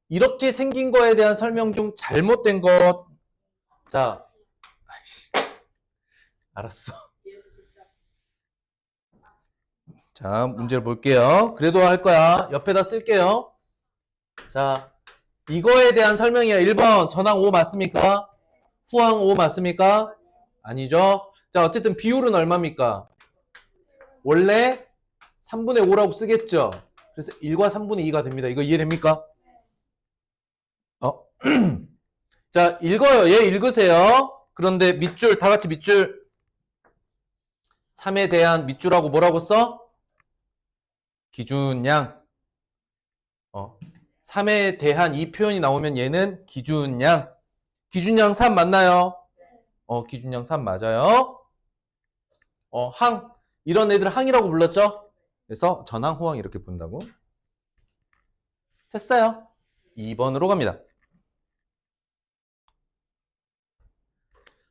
이렇게 생긴 거에 대한 설명 중 잘못된 것. 자, 아이씨, 알았어. 자, 문제를 볼게요. 그래도 할 거야. 옆에다 쓸게요. 자, 이거에 대한 설명이야. 1번, 전항 5 맞습니까? 후항 5 맞습니까? 아니죠. 자, 어쨌든 비율은 얼마입니까? 원래 3분의 5라고 쓰겠죠. 그래서 1과 3분의 2가 됩니다. 이거 이해됩니까? 자, 읽어요. 얘 읽으세요. 그런데 밑줄, 다 같이 밑줄. 3에 대한 밑줄하고 뭐라고 써? 기준량. 3에 대한 이 표현이 나오면 얘는 기준량. 기준량 3 맞나요? 기준량 3 맞아요. 항. 이런 애들 항이라고 불렀죠? 그래서 전항, 후항 이렇게 부른다고. 됐어요. 2번으로 갑니다.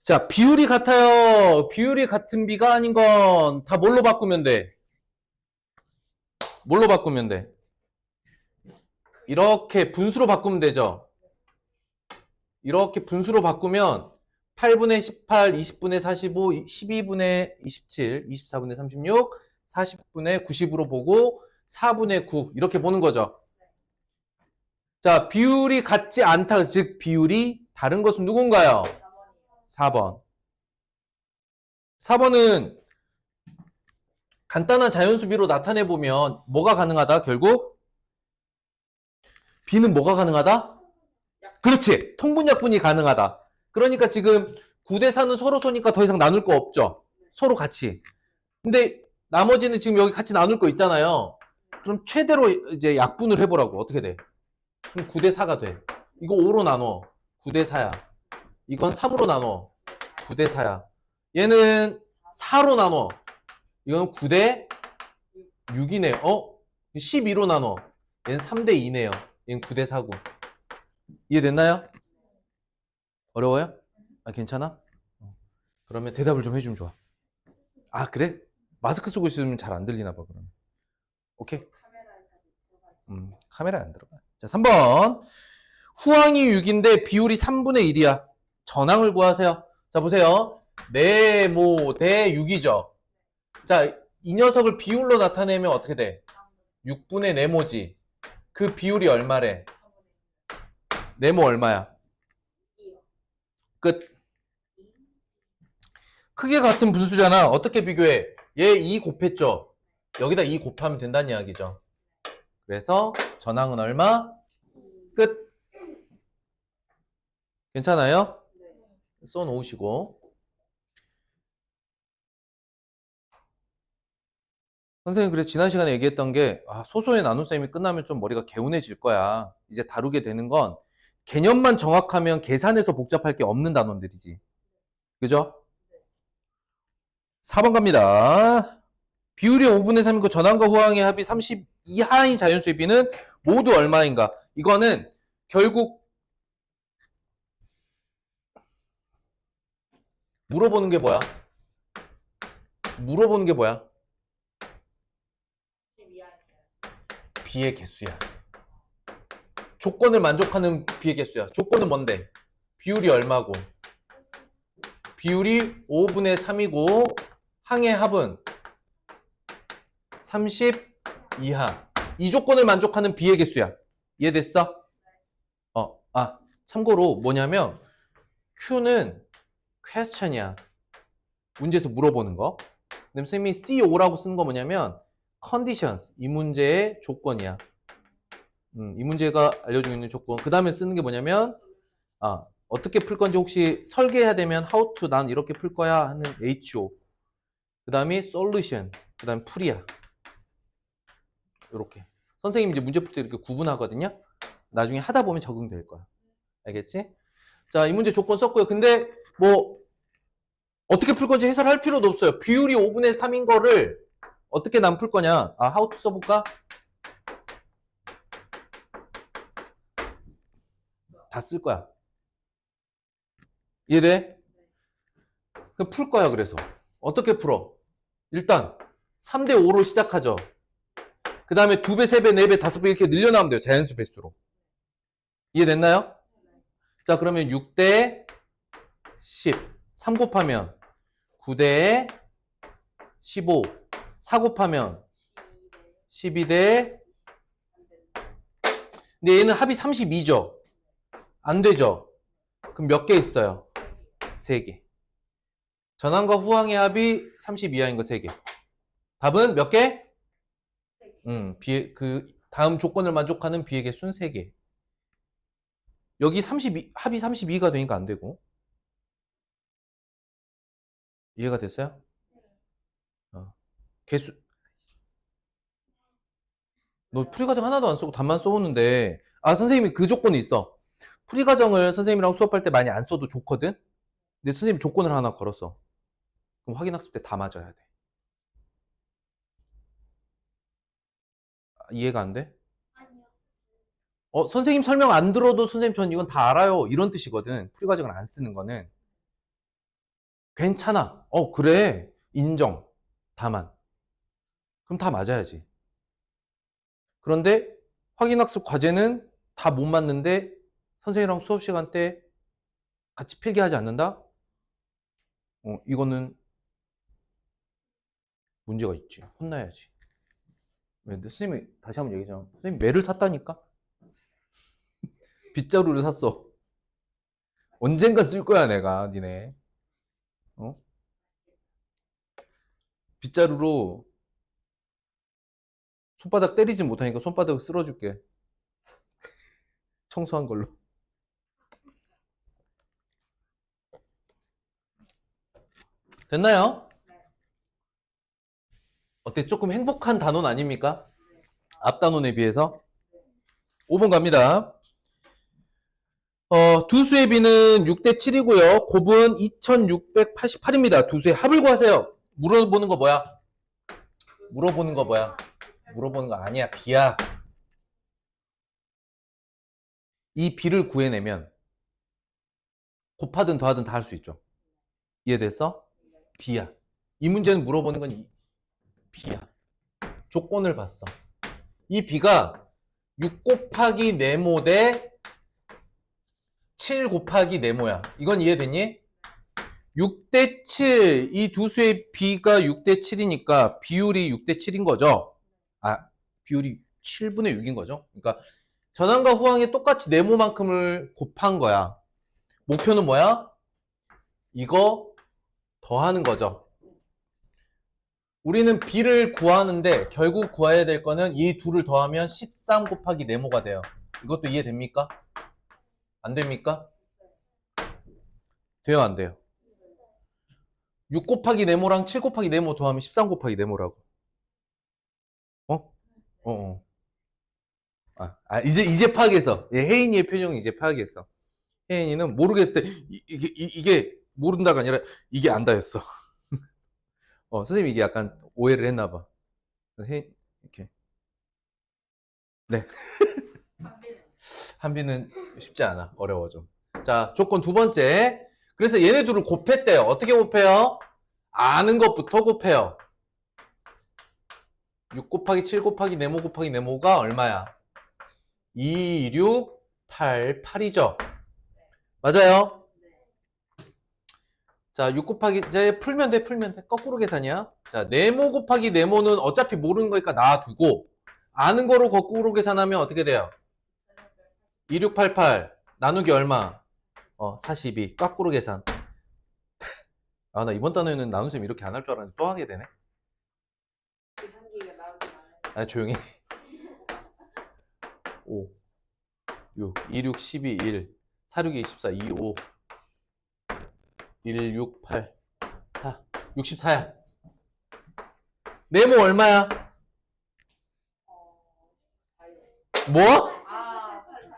자, 비율이 같아요. 비율이 같은 비가 아닌 건 다 뭘로 바꾸면 돼? 뭘로 바꾸면 돼? 이렇게 분수로 바꾸면 되죠? 이렇게 분수로 바꾸면 8분의 18, 20분의 45, 12분의 27, 24분의 36, 40분의 90으로 보고 4분의 9 이렇게 보는 거죠. 자, 비율이 같지 않다. 즉 비율이 다른 것은 누군가요? 4번. 4번은 간단한 자연수비로 나타내보면 뭐가 가능하다? 결국 B는 뭐가 가능하다? 그렇지. 통분약분이 가능하다. 그러니까 지금 9대 4는 서로 쏘니까 더 이상 나눌 거 없죠. 서로 같이. 근데 나머지는 지금 여기 같이 나눌 거 있잖아요. 그럼 최대로 이제 약분을 해보라고. 어떻게 돼? 그럼 9대 4가 돼. 이거 5로 나눠. 9대 4야. 이건 3으로 나눠. 9대 4야. 얘는 4로 나눠. 이건 9대 6이네. 12로 나눠. 얘는 3대 2네요. 얘는 9대 4고. 이해됐나요? 어려워요? 괜찮아? 그러면 대답을 좀 해주면 좋아. 그래? 마스크 쓰고 있으면 잘 안 들리나 봐, 그러면. 오케이? 카메라에 안 들어가. 자, 3번. 후항이 6인데 비율이 3분의 1이야. 전항을 구하세요. 자, 보세요. 네모 대 6이죠. 자, 이 녀석을 비율로 나타내면 어떻게 돼? 6분의 네모지. 그 비율이 얼마래? 네모 얼마야? 끝. 크게 같은 분수잖아. 어떻게 비교해? 얘 2 곱했죠? 여기다 2 곱하면 된다는 이야기죠. 그래서 전항은 얼마? 끝. 괜찮아요? 써놓으시고. 선생님, 그래서 지난 시간에 얘기했던 게 소소의 나눗셈이 끝나면 좀 머리가 개운해질 거야. 이제 다루게 되는 건 개념만 정확하면 계산해서 복잡할 게 없는 단원들이지. 그죠? 4번 갑니다. 비율이 5분의 3이고 전항과 후항의 합이 30 이하인 자연수의 비는 모두 얼마인가? 이거는 결국 물어보는 게 뭐야? 물어보는 게 뭐야? 비의 개수야. 조건을 만족하는 비의 개수야. 조건은 뭔데? 비율이 얼마고? 비율이 5분의 3이고 항의 합은 30 이하. 이 조건을 만족하는 비의 개수야. 이해됐어? 참고로 뭐냐면 Q는 question이야. 문제에서 물어보는 거. 그다음에 선생님이 C5라고 쓴 거 뭐냐면 conditions. 이 문제의 조건이야. 이 문제가 알려주고 있는 조건. 그 다음에 쓰는 게 뭐냐면 어떻게 풀 건지 혹시 설계해야 되면 how to 난 이렇게 풀 거야 하는 HO. 그 다음에 solution. 그 다음에 풀이야. 이렇게. 선생님이 이제 문제 풀 때 이렇게 구분하거든요. 나중에 하다 보면 적응될 거야. 알겠지? 자, 이 문제 조건 썼고요. 근데 뭐 어떻게 풀 건지 해설할 필요도 없어요. 비율이 5분의 3인 거를 어떻게 난 풀 거냐? how to 써볼까? 다 쓸 거야. 이해돼? 풀 거야, 그래서. 어떻게 풀어? 일단 3대 5로 시작하죠. 그 다음에 2배, 3배, 4배, 5배 이렇게 늘려나가면 돼요. 자연수 배수로. 이해됐나요? 자, 그러면 6대 10. 3 곱하면 9대 15. 4 곱하면 12대. 근데 얘는 합이 32죠? 안 되죠? 그럼 몇 개 있어요? 3개. 전항과 후항의 합이 30 이하인 거 3개. 답은 몇 개? 다음 조건을 만족하는 비의 개수는 3개. 여기 32, 합이 32가 되니까 안 되고. 이해가 됐어요? 개수. 너 풀이과정 하나도 안 쓰고 답만 써오는데, 선생님이 그 조건이 있어. 풀이과정을 선생님이랑 수업할 때 많이 안 써도 좋거든? 근데 선생님 조건을 하나 걸었어. 그럼 확인학습 때 다 맞아야 돼. 이해가 안 돼? 아니요. 선생님 설명 안 들어도 선생님 전 이건 다 알아요. 이런 뜻이거든. 풀이과정을 안 쓰는 거는. 괜찮아. 그래. 인정. 다만. 그럼 다 맞아야지. 그런데 확인학습 과제는 다 못 맞는데 선생님이랑 수업 시간 때 같이 필기하지 않는다? 이거는 문제가 있지. 혼나야지. 근데 선생님이 다시 한번 얘기하자면 선생님 매를 샀다니까? 빗자루를 샀어. 언젠가 쓸 거야 내가 니네. 빗자루로 손바닥 때리진 못하니까 손바닥을 쓸어줄게. 청소한 걸로. 됐나요? 어때? 조금 행복한 단원 아닙니까? 앞 단원에 비해서. 5번 갑니다. 두 수의 비는 6대 7이고요. 곱은 2688입니다. 두 수의 합을 구하세요. 물어보는 거 뭐야? 물어보는 거 뭐야? 물어보는 거 아니야. 비야. 이 비를 구해내면 곱하든 더하든 다 할 수 있죠. 이해됐어? 비야. 이 문제는 물어보는 건 비야. 조건을 봤어. 이 비가 6 곱하기 네모 대 7 곱하기 네모야. 이건 이해됐니? 6대 7, 이 두 수의 비가 6대 7이니까 비율이 6대 7인 거죠. 비율이 7분의 6인 거죠. 그러니까 전항과 후항이 똑같이 네모만큼을 곱한 거야. 목표는 뭐야? 이거 더하는 거죠. 우리는 비를 구하는데 결국 구해야 될 거는 이 둘을 더하면 13 곱하기 네모가 돼요. 이것도 이해됩니까? 안 됩니까? 돼요, 안 돼요? 6 곱하기 네모랑 7 곱하기 네모 더하면 13 곱하기 네모라고. 이제 파악했어. 혜인이의 표정이 이제 파악했어. 혜인이는 모르겠을 때, 이게 모른다가 아니라 이게 안다였어. 선생님이 이게 약간 오해를 했나봐. 이렇게. 네. 한비는 쉽지 않아. 어려워 좀. 자, 조건 두 번째. 그래서 얘네 둘을 곱했대요. 어떻게 곱해요? 아는 것부터 곱해요. 6 곱하기 7 곱하기 네모 곱하기 네모가 얼마야? 2, 6, 8, 8이죠? 맞아요? 자, 6 곱하기, 이제 풀면 돼. 거꾸로 계산이야. 자, 네모 곱하기 네모는 어차피 모르는 거니까 놔두고, 아는 거로 거꾸로 계산하면 어떻게 돼요? 2688 나누기 얼마? 42. 거꾸로 계산. 나 이번 단어에는 나눗셈 이렇게 안 할 줄 알았는데 또 하게 되네. 계산기가 나오진 않아요. 조용히. 5, 6, 2, 6, 12, 1, 4, 6, 24, 2, 5, 1, 6, 8, 4, 64야. 네모 얼마야? 뭐?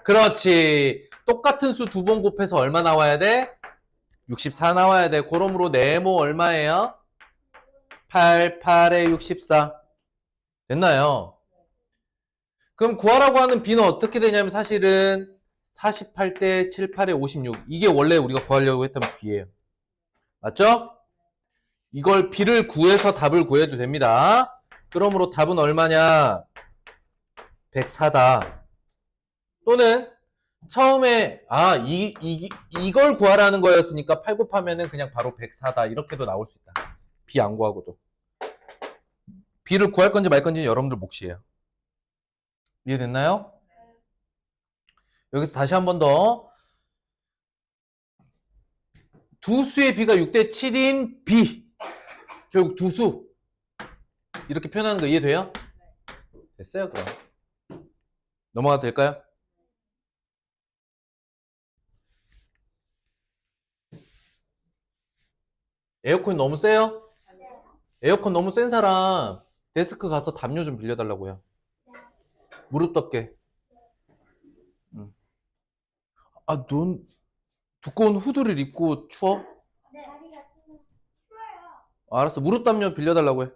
그렇지. 똑같은 수 두 번 곱해서 얼마 나와야 돼? 64 나와야 돼. 그러므로 네모 얼마예요? 8, 8에 64. 됐나요? 그럼 구하라고 하는 비는 어떻게 되냐면 사실은 48대 7, 8에 56. 이게 원래 우리가 구하려고 했던 비예요. 맞죠? 이걸 비를 구해서 답을 구해도 됩니다. 그러므로 답은 얼마냐? 104다. 또는 처음에 이걸 구하라는 거였으니까 8 곱하면은 그냥 바로 104다. 이렇게도 나올 수 있다. B 안 구하고도. B를 구할 건지 말 건지 여러분들 몫이에요. 이해됐나요? 여기서 다시 한 번 더. 두 수의 B가 6대 7인 B. 결국 두 수. 이렇게 표현하는 거 이해돼요? 됐어요, 그럼. 넘어가도 될까요? 에어컨 너무 세요? 에어컨 너무 센 사람 데스크 가서 담요 좀 빌려달라고요. 무릎 덮게. 넌 두꺼운 후드를 입고 추워? 네. 다리가 지금 추워요. 알았어. 무릎 담요 빌려달라고 해.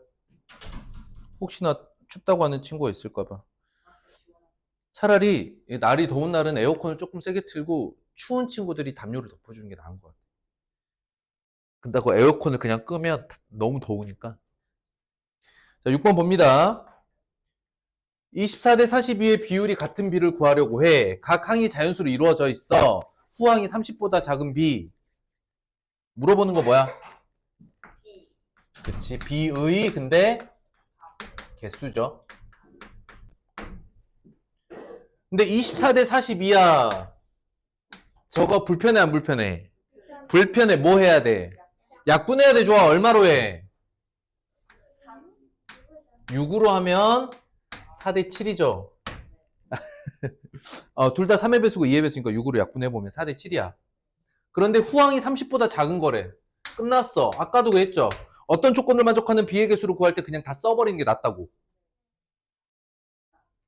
혹시나 춥다고 하는 친구가 있을까봐. 차라리 날이 더운 날은 에어컨을 조금 세게 틀고 추운 친구들이 담요를 덮어주는 게 나은 것 같아. 근다고 에어컨을 그냥 끄면 너무 더우니까. 자, 6번 봅니다. 24대 42의 비율이 같은 비를 구하려고 해. 각 항이 자연수로 이루어져 있어. 후항이 30보다 작은 B. 물어보는 거 뭐야? B. 그치. B의 근데 개수죠. 근데 24대 42야. 저거 불편해 안 불편해? 불편해. 뭐 해야 돼? 약분해야 돼. 좋아. 얼마로 해? 6으로 하면 4대 7이죠. 둘 다 3의 배수고 2의 배수니까 6으로 약분해보면 4대 7이야. 그런데 후항이 30보다 작은 거래. 끝났어. 아까도 그랬죠. 어떤 조건을 만족하는 B의 개수를 구할 때 그냥 다 써버리는 게 낫다고.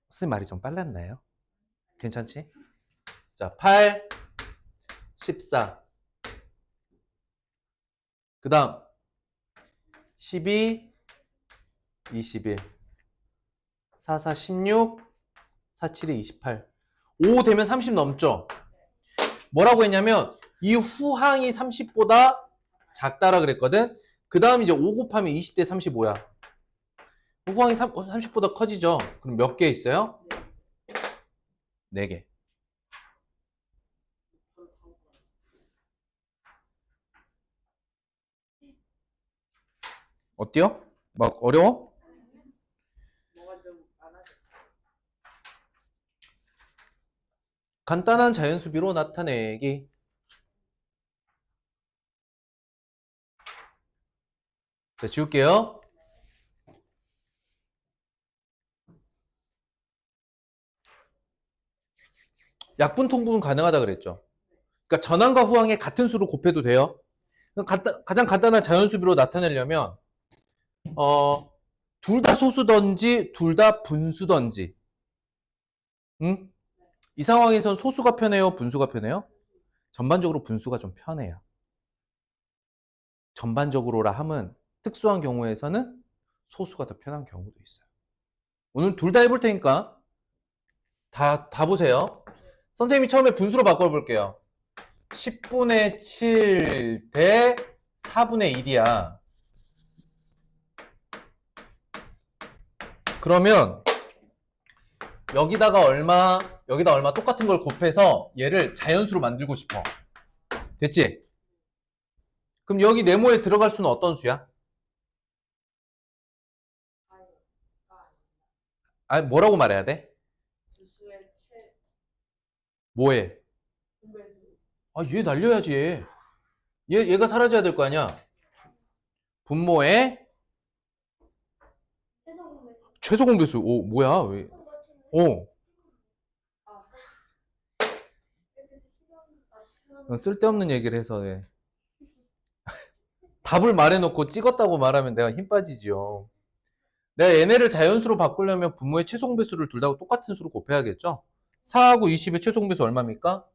선생님 말이 좀 빨랐나요? 괜찮지? 자, 8, 14. 그 다음 12, 21. 4, 4, 16, 4, 7에 28. 5 되면 30 넘죠? 뭐라고 했냐면 이 후항이 30보다 작다라 그랬거든? 그 다음 이제 5 곱하면 20대 35야. 후항이 30보다 커지죠? 그럼 몇 개 있어요? 4개. 어때요? 막 어려워? 뭐가 좀 많아져. 간단한 자연수비로 나타내기. 자, 지울게요. 약분 통분은 가능하다 그랬죠. 그러니까 전항과 후항의 같은 수로 곱해도 돼요. 가장 간단한 자연수비로 나타내려면 둘 다 소수던지 둘 다 분수던지. 응? 이 상황에선 소수가 편해요? 분수가 편해요? 전반적으로 분수가 좀 편해요. 전반적으로라 함은 특수한 경우에서는 소수가 더 편한 경우도 있어요. 오늘 둘 다 해볼 테니까 다 보세요. 선생님이 처음에 분수로 바꿔볼게요. 10분의 7 대 4분의 1이야. 그러면 여기다가 얼마 똑같은 걸 곱해서 얘를 자연수로 만들고 싶어. 됐지? 그럼 여기 네모에 들어갈 수는 어떤 수야? 뭐라고 말해야 돼? 주수의 최 뭐해? 분배수. 얘 날려야지. 얘가 사라져야 될 거 아니야? 분모의 최소 공배수. 오, 뭐야? 왜? 쓸데없는 얘기를 해서 해. 답을 말해놓고 찍었다고 말하면 내가 힘 빠지지요. 내가 얘네를 자연수로 바꾸려면 분모의 최소 공배수를 둘 다 똑같은 수로 곱해야겠죠? 4하고 20의 최소 공배수 얼마입니까?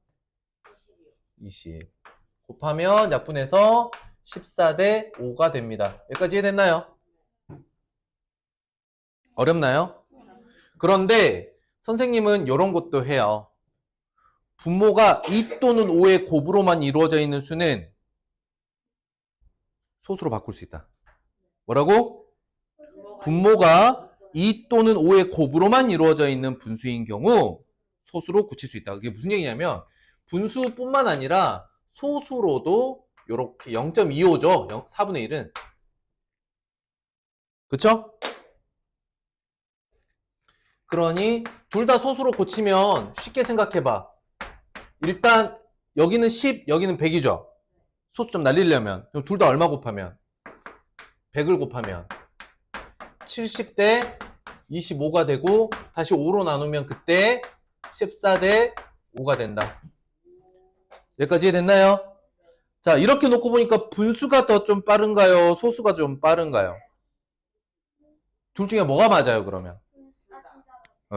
20. 곱하면 약분해서 14대 5가 됩니다. 여기까지 이해됐나요? 어렵나요? 그런데 선생님은 이런 것도 해요. 분모가 2 또는 5의 곱으로만 이루어져 있는 수는 소수로 바꿀 수 있다. 뭐라고? 분모가 2 또는 5의 곱으로만 이루어져 있는 분수인 경우 소수로 고칠 수 있다. 그게 무슨 얘기냐면 분수뿐만 아니라 소수로도 이렇게 0.25죠. 4분의 1은. 그쵸? 그러니 둘 다 소수로 고치면 쉽게 생각해봐. 일단 여기는 10, 여기는 100이죠. 소수 좀 날리려면. 그럼 둘 다 얼마 곱하면? 100을 곱하면 70대 25가 되고 다시 5로 나누면 그때 14대 5가 된다. 여기까지 이해됐나요? 자, 이렇게 놓고 보니까 분수가 더 좀 빠른가요? 소수가 좀 빠른가요? 둘 중에 뭐가 맞아요, 그러면?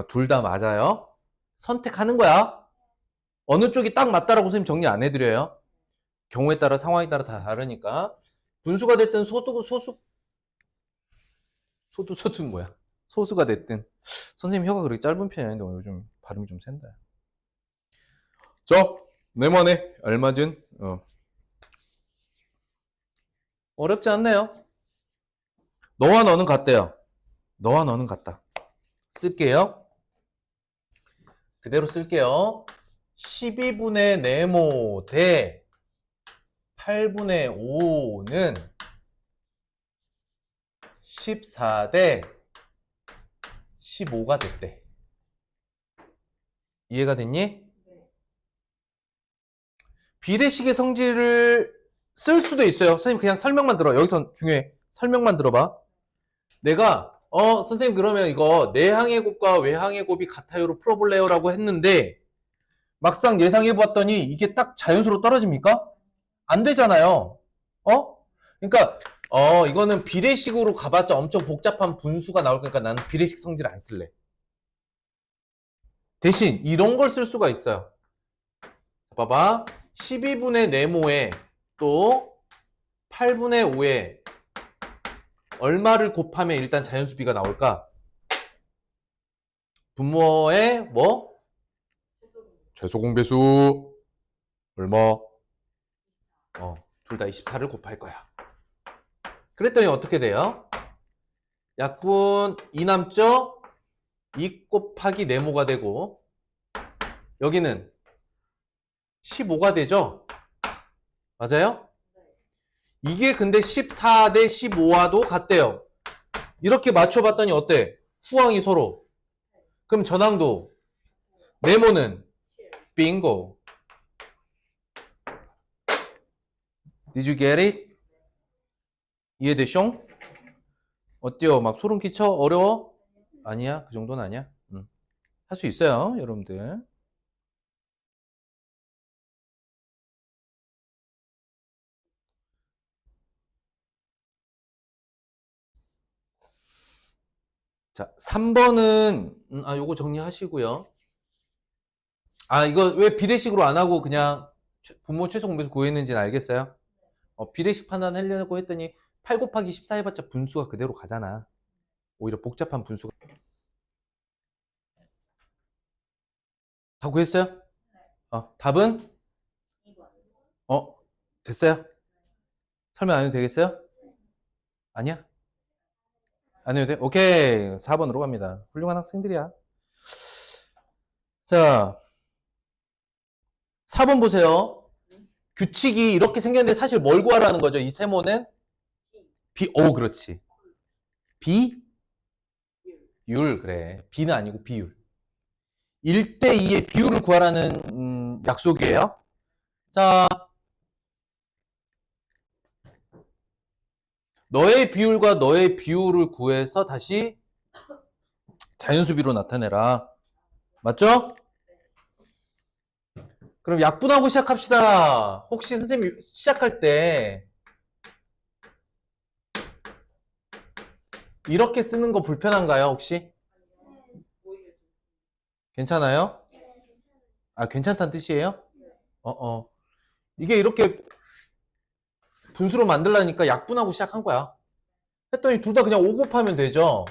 둘 다 맞아요. 선택하는 거야. 어느 쪽이 딱 맞다라고 선생님 정리 안 해드려요. 경우에 따라 상황에 따라 다 다르니까. 분수가 됐든 소수는 뭐야? 소수가 됐든. 선생님 혀가 그렇게 짧은 편이 아닌데 요즘 발음이 좀 센다. 네모네. 얼마든. 어렵지 않네요. 너와 너는 같대요. 너와 너는 같다. 쓸게요. 그대로 쓸게요. 12분의 네모 대 8분의 5는 14대 15가 됐대. 이해가 됐니? 비례식의 성질을 쓸 수도 있어요. 선생님 그냥 설명만 들어. 여기서 중요해. 설명만 들어봐. 내가 선생님 그러면 이거 내항의 곱과 외항의 곱이 같아요로 풀어볼래요? 라고 했는데 막상 예상해봤더니 이게 딱 자연수로 떨어집니까? 안 되잖아요. 그러니까 이거는 비례식으로 가봤자 엄청 복잡한 분수가 나올 거니까 나는 비례식 성질 안 쓸래. 대신 이런 걸 쓸 수가 있어요. 봐봐. 12분의 네모에 또 8분의 5에 얼마를 곱하면 일단 자연수비가 나올까? 분모의 뭐? 최소공배수 얼마? 둘 다 24를 곱할 거야. 그랬더니 어떻게 돼요? 약분 2 남죠? 2 곱하기 네모가 되고 여기는 15가 되죠? 맞아요? 이게 근데 14 대 15와도 같대요. 이렇게 맞춰봤더니 어때? 후항이 서로. 그럼 전항도 네모는 빙고. Did you get it? 이해되숑? 어때요? 막 소름 끼쳐? 어려워? 아니야? 그 정도는 아니야? 할 수 있어요, 여러분들. 자, 3번은 요거 정리하시고요. 이거 왜 비례식으로 안 하고 그냥 분모 최소 공배수 구했는지는 알겠어요? 비례식 판단하려고 했더니 8 곱하기 14 해봤자 분수가 그대로 가잖아. 오히려 복잡한 분수가. 다 구했어요? 답은? 됐어요? 설명 안 해도 되겠어요? 아니야? 안 해도 돼? 오케이. 4번으로 갑니다. 훌륭한 학생들이야. 자, 4번 보세요. 규칙이 이렇게 생겼는데 사실 뭘 구하라는 거죠? 이 세모는? 그렇지. 비율, 그래. 비는 아니고 비율. 1대 2의 비율을 구하라는 약속이에요. 자, 너의 비율과 너의 비율을 구해서 다시 자연수비로 나타내라. 맞죠? 그럼 약분하고 시작합시다. 혹시 선생님이 시작할 때 이렇게 쓰는 거 불편한가요, 혹시? 괜찮아요? 괜찮다는 뜻이에요? 이게 이렇게 분수로 만들라니까 약분하고 시작한 거야. 했더니 둘 다 그냥 5 곱하면 되죠.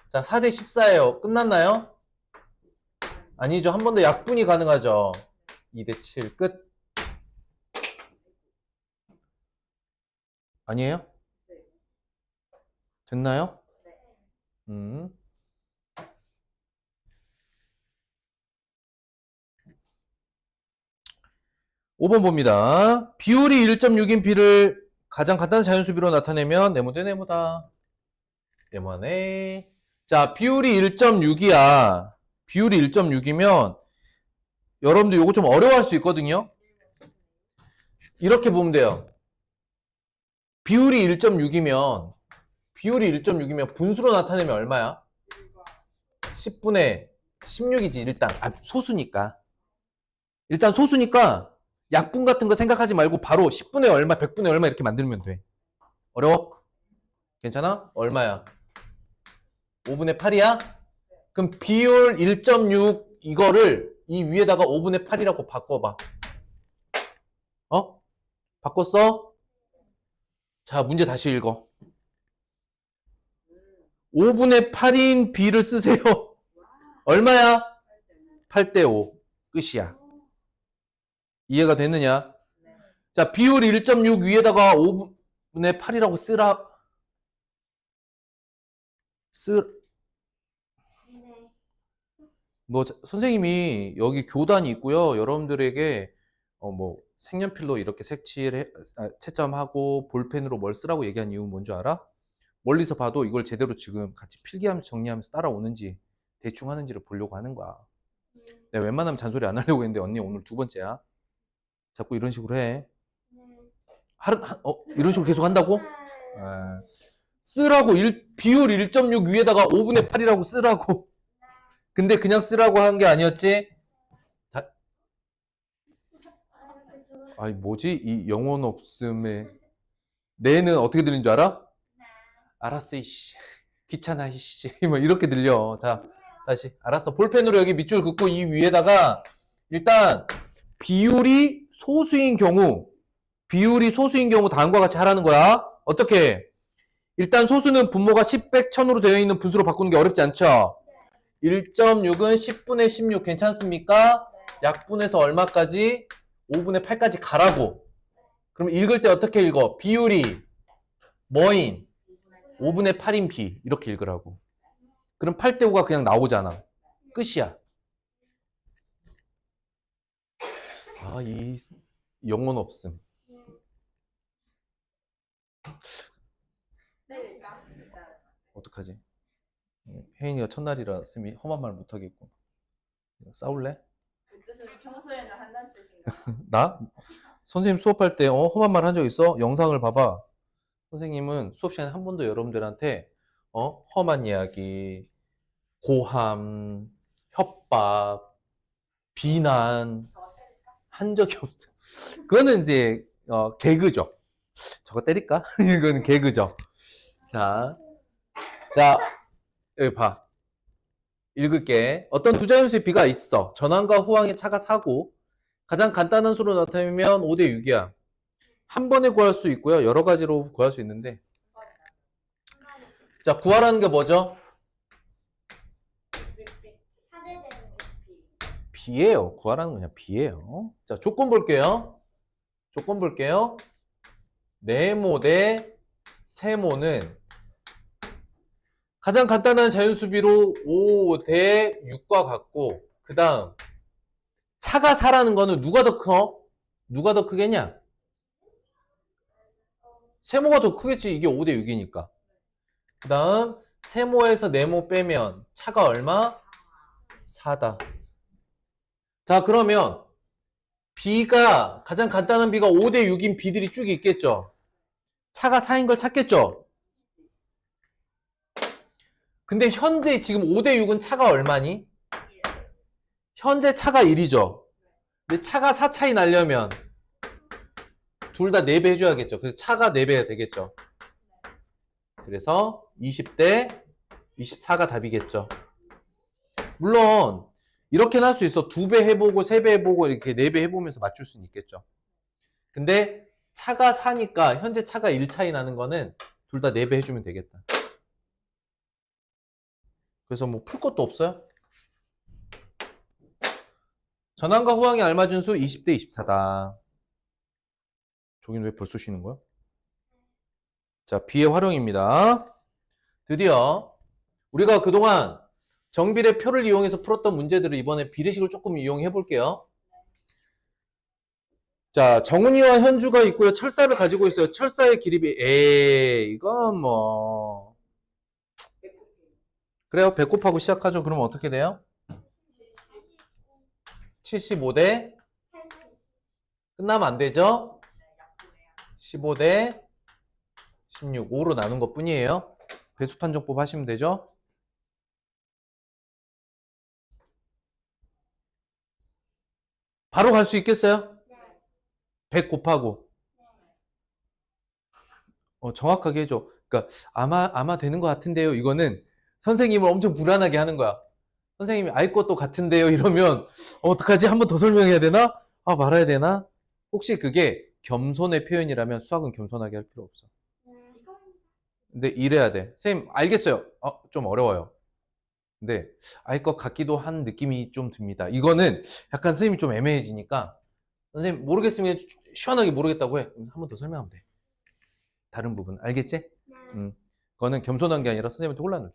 자, 4대 14예요. 끝났나요? 아니죠. 한 번 더 약분이 가능하죠. 2대 7 끝. 아니에요? 됐나요? 5번 봅니다. 비율이 1.6인 B를 가장 간단한 자연수비로 나타내면 네모대 네모다. 네모네. 자, 비율이 1.6이야. 비율이 1.6이면 여러분들 요거 좀 어려워할 수 있거든요. 이렇게 보면 돼요. 비율이 1.6이면 분수로 나타내면 얼마야? 10분의 16이지 일단. 소수니까. 일단 소수니까 약분 같은 거 생각하지 말고 바로 10분의 얼마, 100분의 얼마 이렇게 만들면 돼. 어려워? 괜찮아? 얼마야? 5분의 8이야? 그럼 비율 1.6 이거를 이 위에다가 5분의 8이라고 바꿔봐. 어? 바꿨어? 자, 문제 다시 읽어. 5분의 8인 B를 쓰세요. 얼마야? 8대 5. 끝이야. 이해가 되느냐? 자, 비율 1.6 위에다가 5분의 8이라고 네. 선생님이 여기 교단이 있고요. 여러분들에게 색연필로 이렇게 채점하고 볼펜으로 뭘 쓰라고 얘기한 이유는 뭔지 알아? 멀리서 봐도 이걸 제대로 지금 같이 필기하면서 정리하면서 따라오는지 대충 하는지를 보려고 하는 거야. 내가 웬만하면 잔소리 안 하려고 했는데 언니 오늘 2번째야. 자꾸 이런 식으로 해. 이런 식으로 계속 한다고? 아, 쓰라고 비율 1.6 위에다가 5분의 8이라고 쓰라고. 근데 그냥 쓰라고 한 게 아니었지? 아니 뭐지? 이 영혼 없음에 내는 어떻게 들리는 줄 알아? 알았어 이씨 귀찮아 이씨 뭐 이렇게 들려. 자 다시 알았어. 볼펜으로 여기 밑줄 긋고 이 위에다가 일단 비율이 소수인 경우 다음과 같이 하라는 거야. 어떻게? 일단 소수는 분모가 10, 100, 1000으로 되어 있는 분수로 바꾸는 게 어렵지 않죠? 1.6은 10분의 16 괜찮습니까? 약분해서 얼마까지? 5분의 8까지 가라고. 그럼 읽을 때 어떻게 읽어? 비율이 뭐인? 5분의 8인 B 이렇게 읽으라고. 그럼 8대 5가 그냥 나오잖아. 끝이야. 아, 이 영혼 없음. 어떡하지? 혜인이가 첫날이라 쌤이 험한 말 못하겠고. 싸울래? 그 뜻은 평소에는 한다는 뜻인가? 나? 선생님 수업할 때 험한 말 한 적 있어? 영상을 봐봐. 선생님은 수업 시간에 한 번도 여러분들한테 험한 이야기, 고함, 협박, 비난 한 적이 없어. 그거는 이제 개그죠. 저거 때릴까? 이거는 개그죠. 자, 여기 봐. 읽을게. 어떤 두 자연수의 B가 있어. 전항과 후항의 차가 4고 가장 간단한 수로 나타내면 5대 6이야. 한 번에 구할 수 있고요. 여러 가지로 구할 수 있는데. 자, 구하라는 게 뭐죠? B예요. 구하라는 건 그냥 B예요. 자, 조건 볼게요. 네모 대 세모는 가장 간단한 자연수비로 5 대 6과 같고, 그 다음 차가 4라는 거는 누가 더 커? 누가 더 크겠냐? 세모가 더 크겠지. 이게 5 대 6이니까. 그 다음 세모에서 네모 빼면 차가 얼마? 4다. 자, 그러면 가장 간단한 B가 5 대 6인 B들이 쭉 있겠죠. 차가 4인 걸 찾겠죠. 근데 현재 지금 5 대 6은 차가 얼마니? 현재 차가 1이죠. 근데 차가 4 차이 나려면 둘 다 4배 해줘야겠죠. 그래서 차가 4배가 되겠죠. 그래서 20대 24가 답이겠죠. 물론 이렇게는 할 수 있어. 2배 해보고 3배 해보고 이렇게 4배 해보면서 맞출 수는 있겠죠. 근데 차가 4니까 현재 차가 1 차이 나는 거는 둘 다 4배 해주면 되겠다. 그래서 뭐 풀 것도 없어요. 전항과 후항이 알맞은 수 20대 24다. 저긴 왜 벌써 쉬는 거야? 자, B의 활용입니다. 드디어 우리가 그동안 정비례 표를 이용해서 풀었던 문제들을 이번에 비례식을 조금 이용해 볼게요. 자, 정은이와 현주가 있고요. 철사를 가지고 있어요. 철사의 길이비. 에이, 이건 뭐. 그래요. 배꼽하고 시작하죠. 그러면 어떻게 돼요? 75대 끝나면 안 되죠? 15대 16. 5로 나눈 것 뿐이에요. 배수 판정법 하시면 되죠? 바로 갈 수 있겠어요? 100 곱하고. 정확하게 해줘. 그러니까 아마 되는 것 같은데요. 이거는 선생님을 엄청 불안하게 하는 거야. 선생님이 알 것도 같은데요. 이러면 어떡하지? 한 번 더 설명해야 되나? 말아야 되나? 혹시 그게 겸손의 표현이라면 수학은 겸손하게 할 필요 없어. 근데 이래야 돼. 선생님 알겠어요. 좀 어려워요. 근데 알 것 같기도 한 느낌이 좀 듭니다. 이거는 약간 선생님이 좀 애매해지니까 선생님 모르겠으면 시원하게 모르겠다고 해. 한 번 더 설명하면 돼. 다른 부분 알겠지? 그거는 겸손한 게 아니라 선생님한테 혼란을 줘.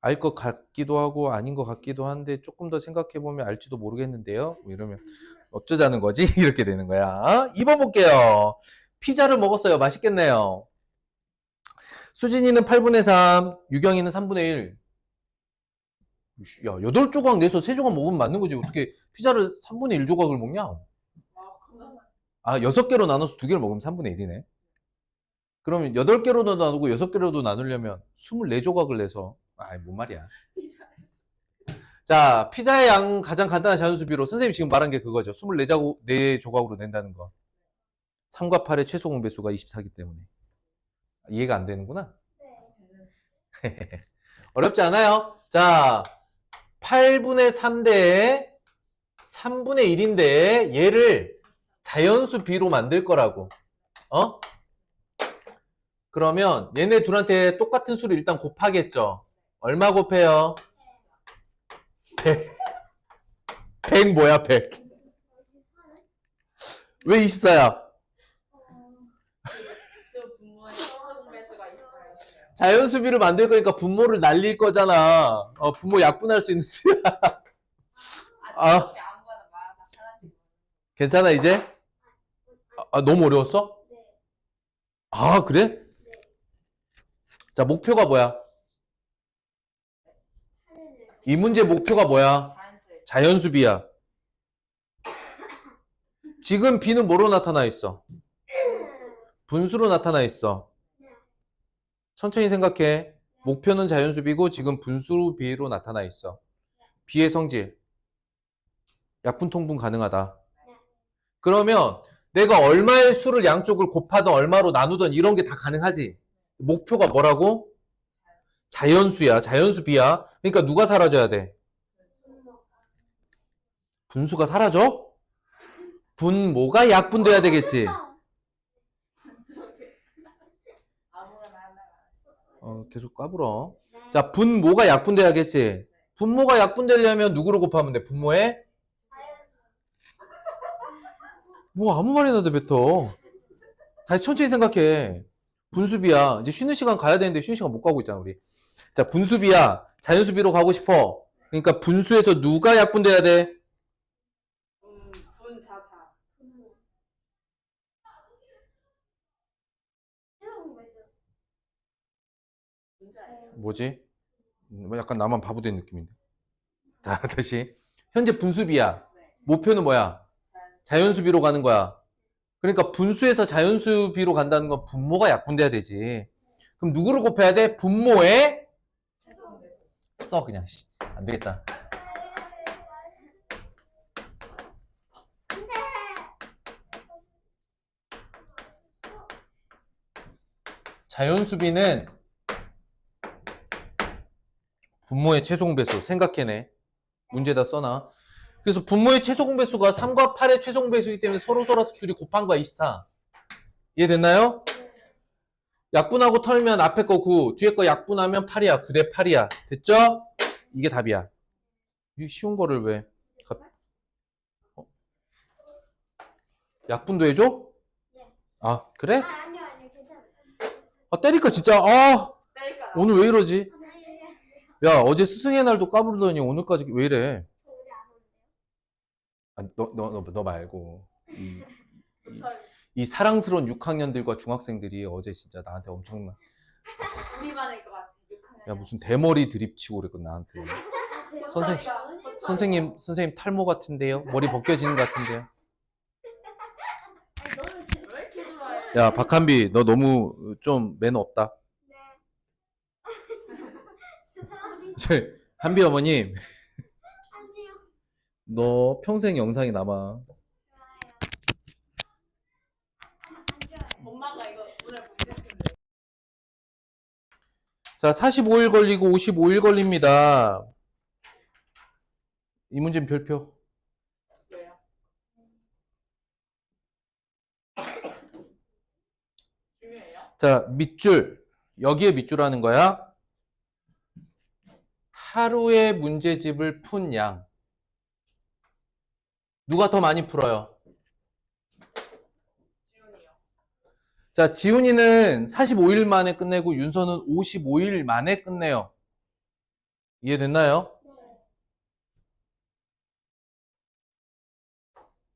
알 것 같기도 하고 아닌 것 같기도 한데 조금 더 생각해보면 알지도 모르겠는데요. 뭐 이러면 어쩌자는 거지? 이렇게 되는 거야. 2번 볼게요. 피자를 먹었어요. 맛있겠네요. 수진이는 8분의 3, 유경이는 3분의 1. 야, 8조각 내서 3조각 먹으면 맞는 거지. 어떻게 피자를 3분의 1조각을 먹냐? 6개로 나눠서 2개를 먹으면 3분의 1이네. 그러면 8개로도 나누고 6개로도 나누려면 24조각을 내서 뭔 말이야. 자, 피자의 양 가장 간단한 자연수비로 선생님이 지금 말한 게 그거죠. 24조각으로 낸다는 거. 3과 8의 최소 공배수가 24이기 때문에. 이해가 안 되는구나. 어렵지 않아요? 자, 8분의 3대 3분의 1인데 얘를 자연수 B로 만들 거라고. 그러면 얘네 둘한테 똑같은 수를 일단 곱하겠죠. 얼마 곱해요? 100. 100 뭐야 100? 왜 24야? 자연수비를 만들 거니까 분모를 날릴 거잖아. 분모 약분할 수 있는 수야. 괜찮아 이제? 너무 어려웠어? 그래? 자, 목표가 뭐야? 이 문제 목표가 뭐야? 자연수비야. 지금 B는 뭐로 나타나 있어? 분수로 나타나 있어. 천천히 생각해. 목표는 자연수비고 지금 분수 B로 나타나 있어. B의 성질. 약분통분 가능하다. 그러면 내가 얼마의 수를 양쪽을 곱하든 얼마로 나누든 이런 게 다 가능하지. 목표가 뭐라고? 자연수야. 자연수 B야. 그러니까 누가 사라져야 돼? 분수가 사라져? 분모가 약분돼야 되겠지. 계속 까불어. 자, 분모가 약분돼야겠지. 분모가 약분되려면 누구로 곱하면 돼? 분모에? 뭐 아무 말이나 돼 뱉어. 다시 천천히 생각해. 분수비야. 이제 쉬는 시간 가야 되는데 쉬는 시간 못 가고 있잖아 우리. 자, 분수비야. 자연수비로 가고 싶어. 그러니까 분수에서 누가 약분돼야 돼? 분자차. 뭐지? 약간 나만 바보 된 느낌인데. 자, 다시. 현재 분수비야. 목표는 뭐야? 자연수비로 가는 거야. 그러니까 분수에서 자연수비로 간다는 건 분모가 약분돼야 되지. 그럼 누구를 곱해야 돼? 분모에 써 그냥 안 되겠다. 자연수비는 분모의 최소공배수 생각해내. 문제다 써놔. 그래서 분모의 최소공배수가 3과 8의 최소공배수이기 때문에 서로 둘이 곱한 거야 24. 이해됐나요? 약분하고 털면 앞에 거 9, 뒤에 거 약분하면 8이야. 9대 8이야. 됐죠? 이게 답이야. 이 쉬운 거를 왜? 약분도 해줘? 그래? 아니요, 괜찮아요. 때릴까 진짜. 오늘 왜 이러지? 야, 어제 스승의 날도 까부르더니 오늘까지 왜 이래? 우리 안 오는데요? 너 말고. 이, 그쵸. 이 사랑스러운 6학년들과 중학생들이 어제 진짜 나한테 엄청난 우리만일 것 같아. 6학년. 야 무슨 대머리 드립치고 그랬거든 나한테. 선생님 탈모 같은데요? 머리 벗겨지는 것 같은데요? 왜 이렇게 좋아해? 야 박한비 너 너무 좀 매너 없다. 한비 어머님 아니요. 너 평생 영상이 남아. 좋아요. 안 좋아요. 엄마가 이거 오늘 보실 텐데. 자 45일 걸리고 55일 걸립니다. 이 문제는 별표. 왜요? 중요해요? 자 밑줄 여기에 밑줄하는 거야. 하루에 문제집을 푼 양. 누가 더 많이 풀어요? 지훈이요. 자, 지훈이는 45일 만에 끝내고 윤서는 55일 만에 끝내요. 이해됐나요?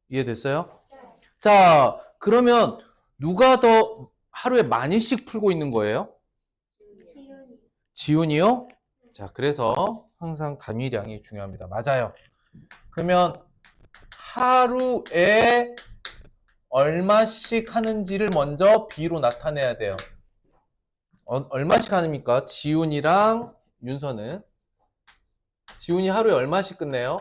이해됐어요? 자, 그러면 누가 더 하루에 많이씩 풀고 있는 거예요? 지훈이. 지훈이요? 자, 그래서 항상 단위량이 중요합니다. 맞아요. 그러면 하루에 얼마씩 하는지를 먼저 B로 나타내야 돼요. 얼마씩 하니까 지훈이랑 윤서는 지훈이 하루에 얼마씩 끝내요?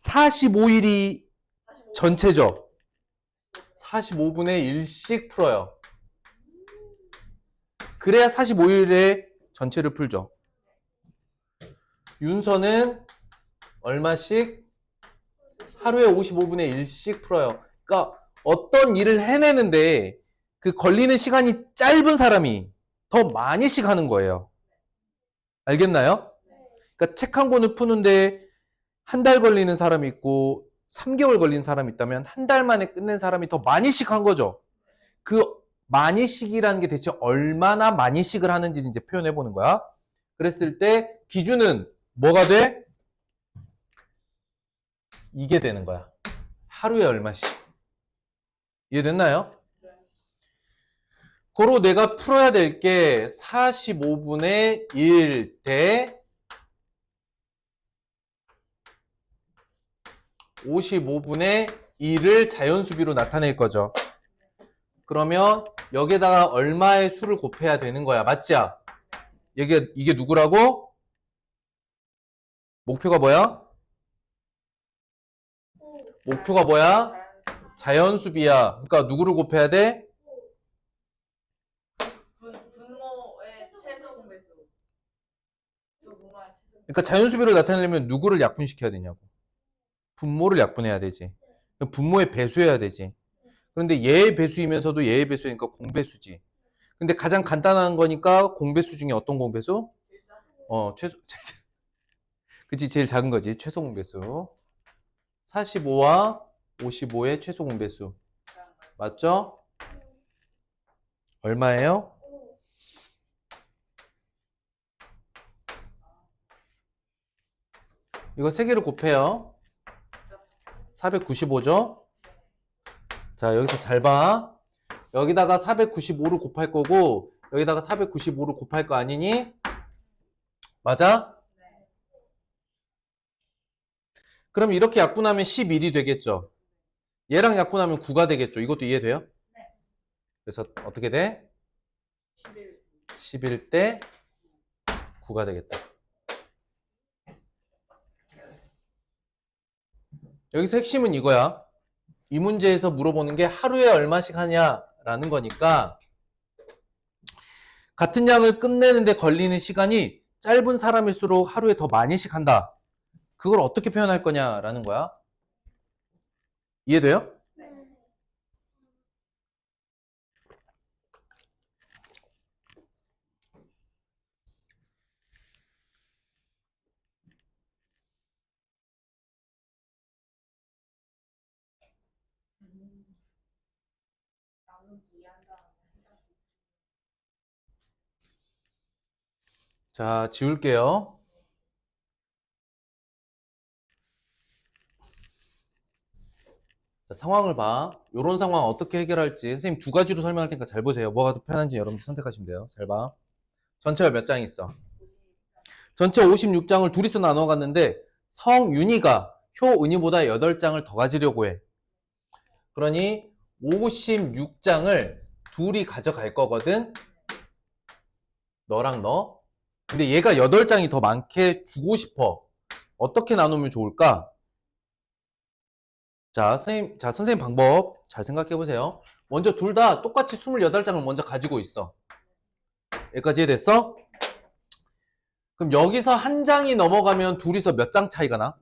45일이 45. 전체죠. 45분의 1씩 풀어요. 그래야 45일에 전체를 풀죠. 윤서는 얼마씩? 하루에 55분의 1씩 풀어요. 그러니까 어떤 일을 해내는데 그 걸리는 시간이 짧은 사람이 더 많이씩 하는 거예요. 알겠나요? 그러니까 책 한 권을 푸는데 한 달 걸리는 사람이 있고 3개월 걸린 사람이 있다면 한 달 만에 끝낸 사람이 더 많이씩 한 거죠. 그 많이씩이라는 게 대체 얼마나 많이씩을 하는지 이제 표현해 보는 거야. 그랬을 때 기준은 뭐가 돼? 이게 되는 거야. 하루에 얼마씩. 이해됐나요? 고로 내가 풀어야 될 게 45분의 1 대 55분의 1을 자연수비로 나타낼 거죠. 그러면 여기에다가 얼마의 수를 곱해야 되는 거야. 맞지? 이게 누구라고? 목표가 뭐야? 목표가 뭐야? 자연수비야. 그러니까 누구를 곱해야 돼? 분모의 최소 공배수. 두 분모의 최소 공배수. 그러니까 자연수비를 나타내려면 누구를 약분시켜야 되냐고. 분모를 약분해야 되지. 분모의 배수해야 되지. 그런데 얘의 배수이면서도 얘의 배수니까 공배수지. 근데 가장 간단한 거니까 공배수 중에 어떤 공배수? 최소. 그치, 제일 작은 거지. 최소 공배수. 45와 55의 최소 공배수. 맞죠? 얼마예요? 이거 세 개를 곱해요. 495죠? 자, 여기서 잘 봐. 여기다가 495를 곱할 거고, 여기다가 495를 곱할 거 아니니? 맞아? 그럼 이렇게 약분하면 11이 되겠죠? 얘랑 약분하면 9가 되겠죠? 이것도 이해돼요? 그래서 어떻게 돼? 11. 11 대 9가 되겠다. 여기서 핵심은 이거야. 이 문제에서 물어보는 게 하루에 얼마씩 하냐라는 거니까 같은 양을 끝내는데 걸리는 시간이 짧은 사람일수록 하루에 더 많이씩 한다. 그걸 어떻게 표현할 거냐라는 거야. 이해돼요? 자, 지울게요. 자, 상황을 봐. 요런 상황 어떻게 해결할지 선생님 두 가지로 설명할 테니까 잘 보세요. 뭐가 더 편한지 여러분들 선택하시면 돼요. 잘 봐. 전체가 몇 장 있어? 전체 56장을 둘이서 나눠 갔는데 성윤이가 효은이보다 8장을 더 가지려고 해. 그러니 56장을 둘이 가져갈 거거든. 너랑 너. 근데 얘가 8장이 더 많게 주고 싶어. 어떻게 나누면 좋을까? 자, 선생님 방법 잘 생각해 보세요. 먼저 둘 다 똑같이 28장을 먼저 가지고 있어. 여기까지 이해됐어? 그럼 여기서 한 장이 넘어가면 둘이서 몇 장 차이가 나?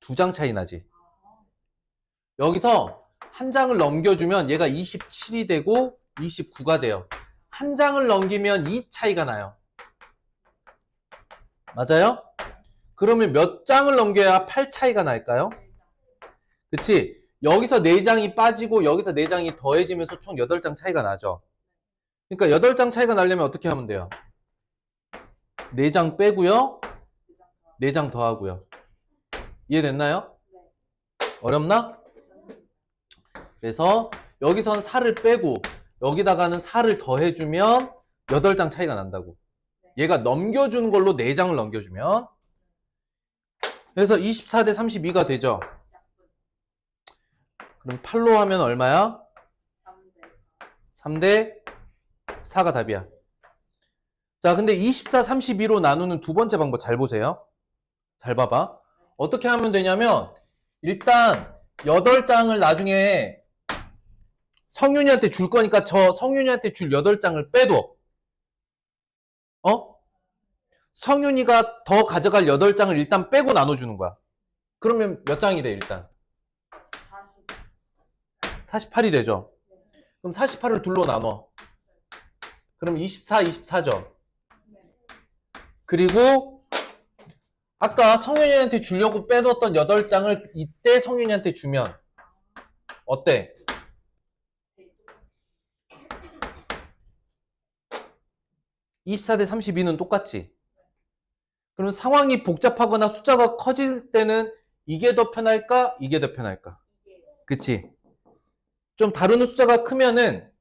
2장 차이 나지. 여기서 한 장을 넘겨주면 얘가 27이 되고 29가 돼요. 한 장을 넘기면 2 차이가 나요. 맞아요? 그러면 몇 장을 넘겨야 8 차이가 날까요? 그치? 여기서 4장이 빠지고 여기서 4장이 더해지면서 총 8장 차이가 나죠. 그러니까 8장 차이가 나려면 어떻게 하면 돼요? 4장 빼고요. 4장 더하고요. 이해됐나요? 어렵나? 그래서 여기선 4를 빼고 여기다가는 4를 더해주면 8장 차이가 난다고. 얘가 넘겨주는 걸로 4장을 넘겨주면. 그래서 24 대 32가 되죠. 그럼 8로 하면 얼마야? 3 대 4가 답이야. 자, 근데 24, 32로 나누는 두 번째 방법 잘 보세요. 잘 봐봐. 어떻게 하면 되냐면 일단 8장을 나중에 성윤이한테 줄 거니까 저 성윤이한테 줄 8장을 빼둬. 성윤이가 더 가져갈 8장을 일단 빼고 나눠주는 거야. 그러면 몇 장이 돼 일단? 48이 되죠. 그럼 48을 둘로 나눠. 그럼 24, 24죠. 그리고 아까 성윤이한테 주려고 빼뒀던 8장을 이때 성윤이한테 주면 어때? (24 대 32는) 똑같지? 그럼 상황이 복잡하거나 숫자가 커질 때는 이게 더 편할까? 이게 더 편할까? 그치? 좀 다루는 숫자가 크면은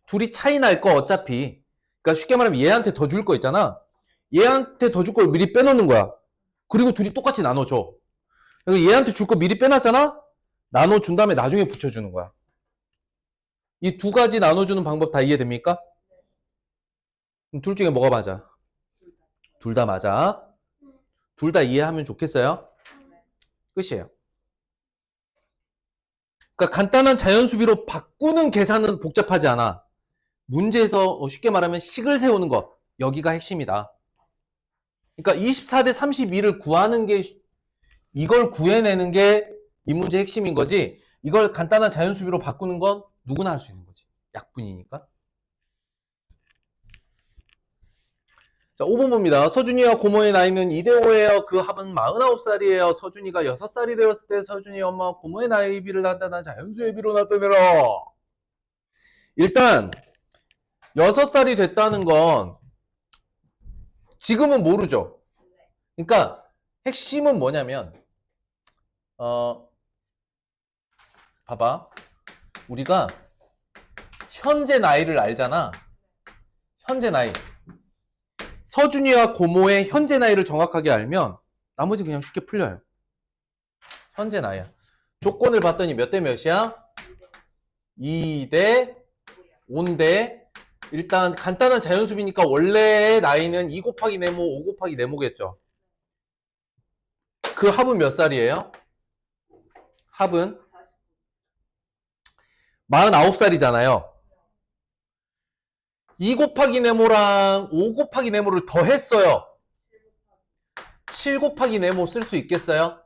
둘이 차이 날 거 어차피. 그러니까 쉽게 말하면 얘한테 더 줄 거 있잖아. 얘한테 더 줄 걸 미리 빼놓는 거야. 그리고 둘이 똑같이 나눠줘. 그래서 얘한테 줄 거 미리 빼놨잖아? 나눠준 다음에 나중에 붙여주는 거야. 이 두 가지 나눠주는 방법 다 이해됩니까? 그럼 둘 중에 뭐가 맞아? 둘 다 맞아. 둘 다 이해하면 좋겠어요? 끝이에요. 그러니까 간단한 자연수비로 바꾸는 계산은 복잡하지 않아. 문제에서 쉽게 말하면 식을 세우는 것. 여기가 핵심이다. 그러니까 24 대 32를 구하는 게 이걸 구해내는 게 이 문제의 핵심인 거지. 이걸 간단한 자연수비로 바꾸는 건 누구나 할 수 있는 거지. 약분이니까. 자, 5번 봅니다. 서준이와 고모의 나이는 2대5예요. 그 합은 49살이에요. 서준이가 6살이 되었을 때 서준이 엄마 고모의 나이비를 나타난 자연수의 비로 나타내라. 일단 6살이 됐다는 건 지금은 모르죠. 그러니까 핵심은 뭐냐면 봐봐. 우리가 현재 나이를 알잖아. 현재 나이. 서준이와 고모의 현재 나이를 정확하게 알면 나머지 그냥 쉽게 풀려요. 현재 나이야. 조건을 봤더니 몇 대 몇이야? 2대 5인데 일단 간단한 자연수비니까 원래의 나이는 2 곱하기 네모 5 곱하기 네모겠죠. 그 합은 몇 살이에요? 합은 49살이잖아요. 2 곱하기 네모랑 5 곱하기 네모를 더했어요. 7 곱하기 네모 쓸 수 있겠어요?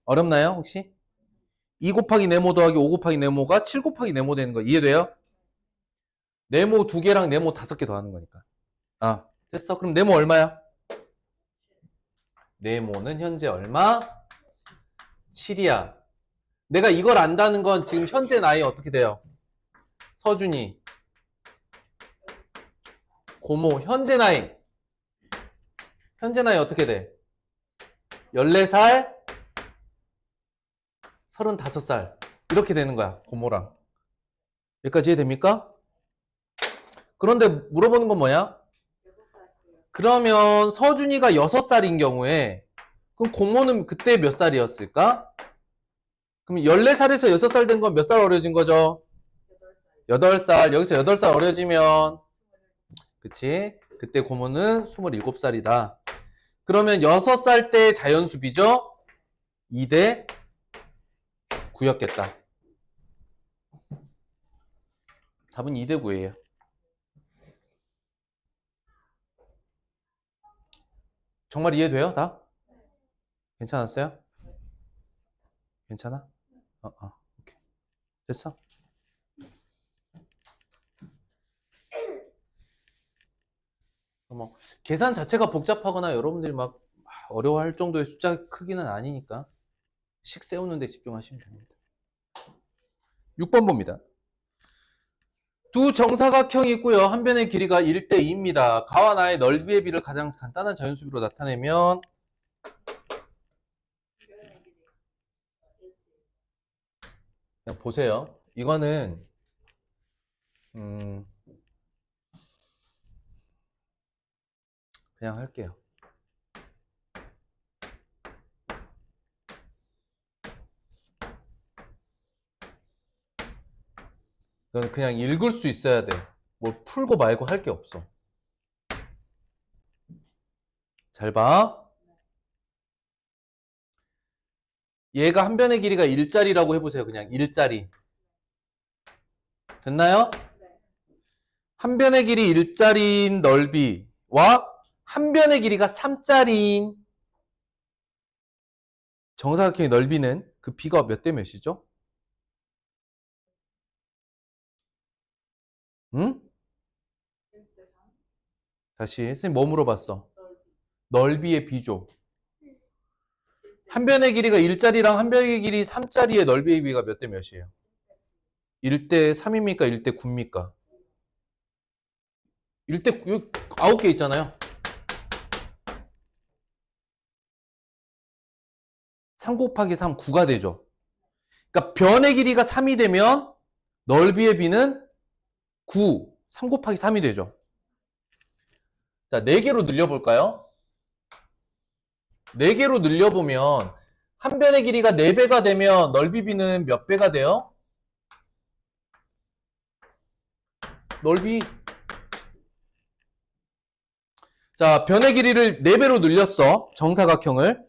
어렵나요 혹시? 2 곱하기 네모 더하기 5 곱하기 네모가 7 곱하기 네모 되는 거 이해돼요? 네모 2개랑 네모 5개 더하는 거니까. 아, 됐어. 그럼 네모 얼마야? 네모는 현재 얼마? 7이야. 내가 이걸 안다는 건 지금 현재 나이 어떻게 돼요? 서준이, 고모, 현재 나이 어떻게 돼? 14살, 35살. 이렇게 되는 거야, 고모랑. 여기까지 이해됩니까? 그런데 물어보는 건 뭐야? 6살 그러면 서준이가 6살인 경우에, 그럼 고모는 그때 몇 살이었을까? 그럼 14살에서 6살 된 건 몇 살 어려진 거죠? 8살 8살. 여기서 8살 어려지면, 그치? 그때 고모는 27살이다. 그러면 6살 때 자연수비죠? 2대 9였겠다. 답은 2대 9예요. 정말 이해돼요? 다? 괜찮았어요? 괜찮아? 오케이. 됐어? 뭐 계산 자체가 복잡하거나 여러분들이 막 어려워할 정도의 숫자 크기는 아니니까 식 세우는 데 집중하시면 됩니다. 6번 봅니다. 두 정사각형이 있고요. 한 변의 길이가 1대 2입니다. 가와 나의 넓이의 비를 가장 간단한 자연수비로 나타내면 그냥 보세요. 이거는 그냥 할게요. 이건 그냥 읽을 수 있어야 돼. 뭐 풀고 말고 할 게 없어. 잘 봐. 얘가 한 변의 길이가 1짜리라고 해보세요. 그냥 1짜리. 됐나요? 한 변의 길이 1짜리인 넓이와 한 변의 길이가 3짜리인 정사각형의 넓이는 그 비가 몇 대 몇이죠? 응? 다시 선생님 뭐 물어봤어? 넓이의 비죠. 한 변의 길이가 1짜리랑 한 변의 길이 3짜리의 넓이의 비가 몇 대 몇이에요? 1대 3입니까? 1대 9입니까? 1대 9, 9개 있잖아요. 3 곱하기 3, 9가 되죠. 그러니까 변의 길이가 3이 되면 넓이의 비는 9, 3 곱하기 3이 되죠. 자, 4개로 늘려볼까요? 4개로 늘려보면 한 변의 길이가 4배가 되면 넓이 비는 몇 배가 돼요? 넓이. 자, 변의 길이를 4배로 늘렸어. 정사각형을.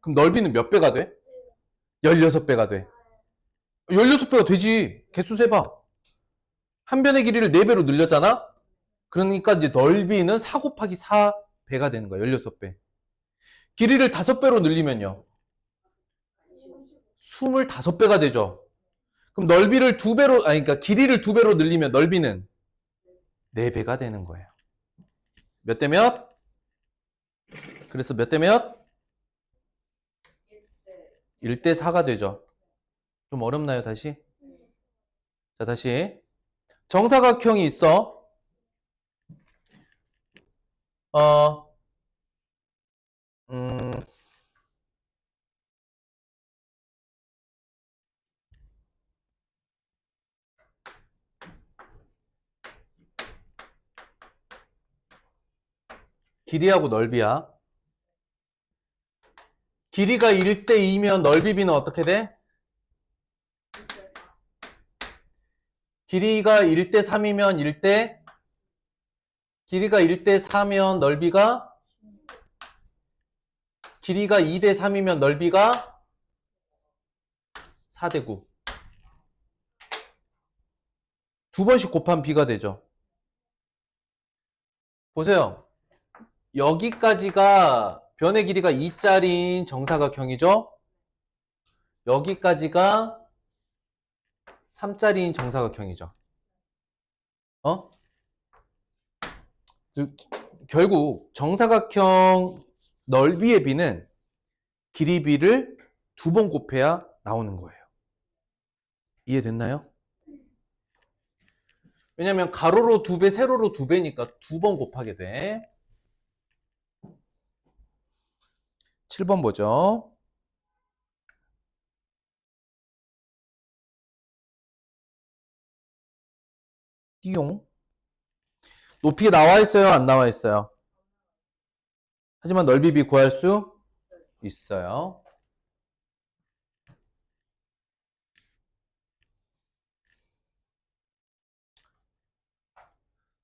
그럼 넓이는 몇 배가 돼? 16배가 돼. 16배가 되지. 개수 세봐. 한 변의 길이를 4배로 늘렸잖아? 그러니까 이제 넓이는 4 곱하기 4배가 되는 거야. 16배. 길이를 5배로 늘리면요. 25배가 되죠. 그럼 넓이를 2배로, 그러니까 길이를 2배로 늘리면 넓이는 4배가 되는 거예요. 몇 대 몇? 그래서 몇 대 몇? 1대 4가 되죠. 좀 어렵나요, 다시? 자, 다시. 정사각형이 있어. 음, 길이하고 넓이야. 길이가 1대 2면 넓이 비는 어떻게 돼? 길이가 1대 3이면 1대, 길이가 1대 4면 넓이가, 길이가 2대 3이면 넓이가 4대 9. 두 번씩 곱한 비가 되죠. 보세요. 여기까지가 변의 길이가 2짜리인 정사각형이죠. 여기까지가 3짜리인 정사각형이죠. 결국 정사각형 넓이의 비는 길이 비를 2번 곱해야 나오는 거예요. 이해됐나요? 왜냐면 가로로 2배, 세로로 2배니까 2번 곱하게 돼. 7번 보죠. 띠용. 높이 나와 있어요? 안 나와 있어요? 하지만 넓이 b 구할 수 있어요.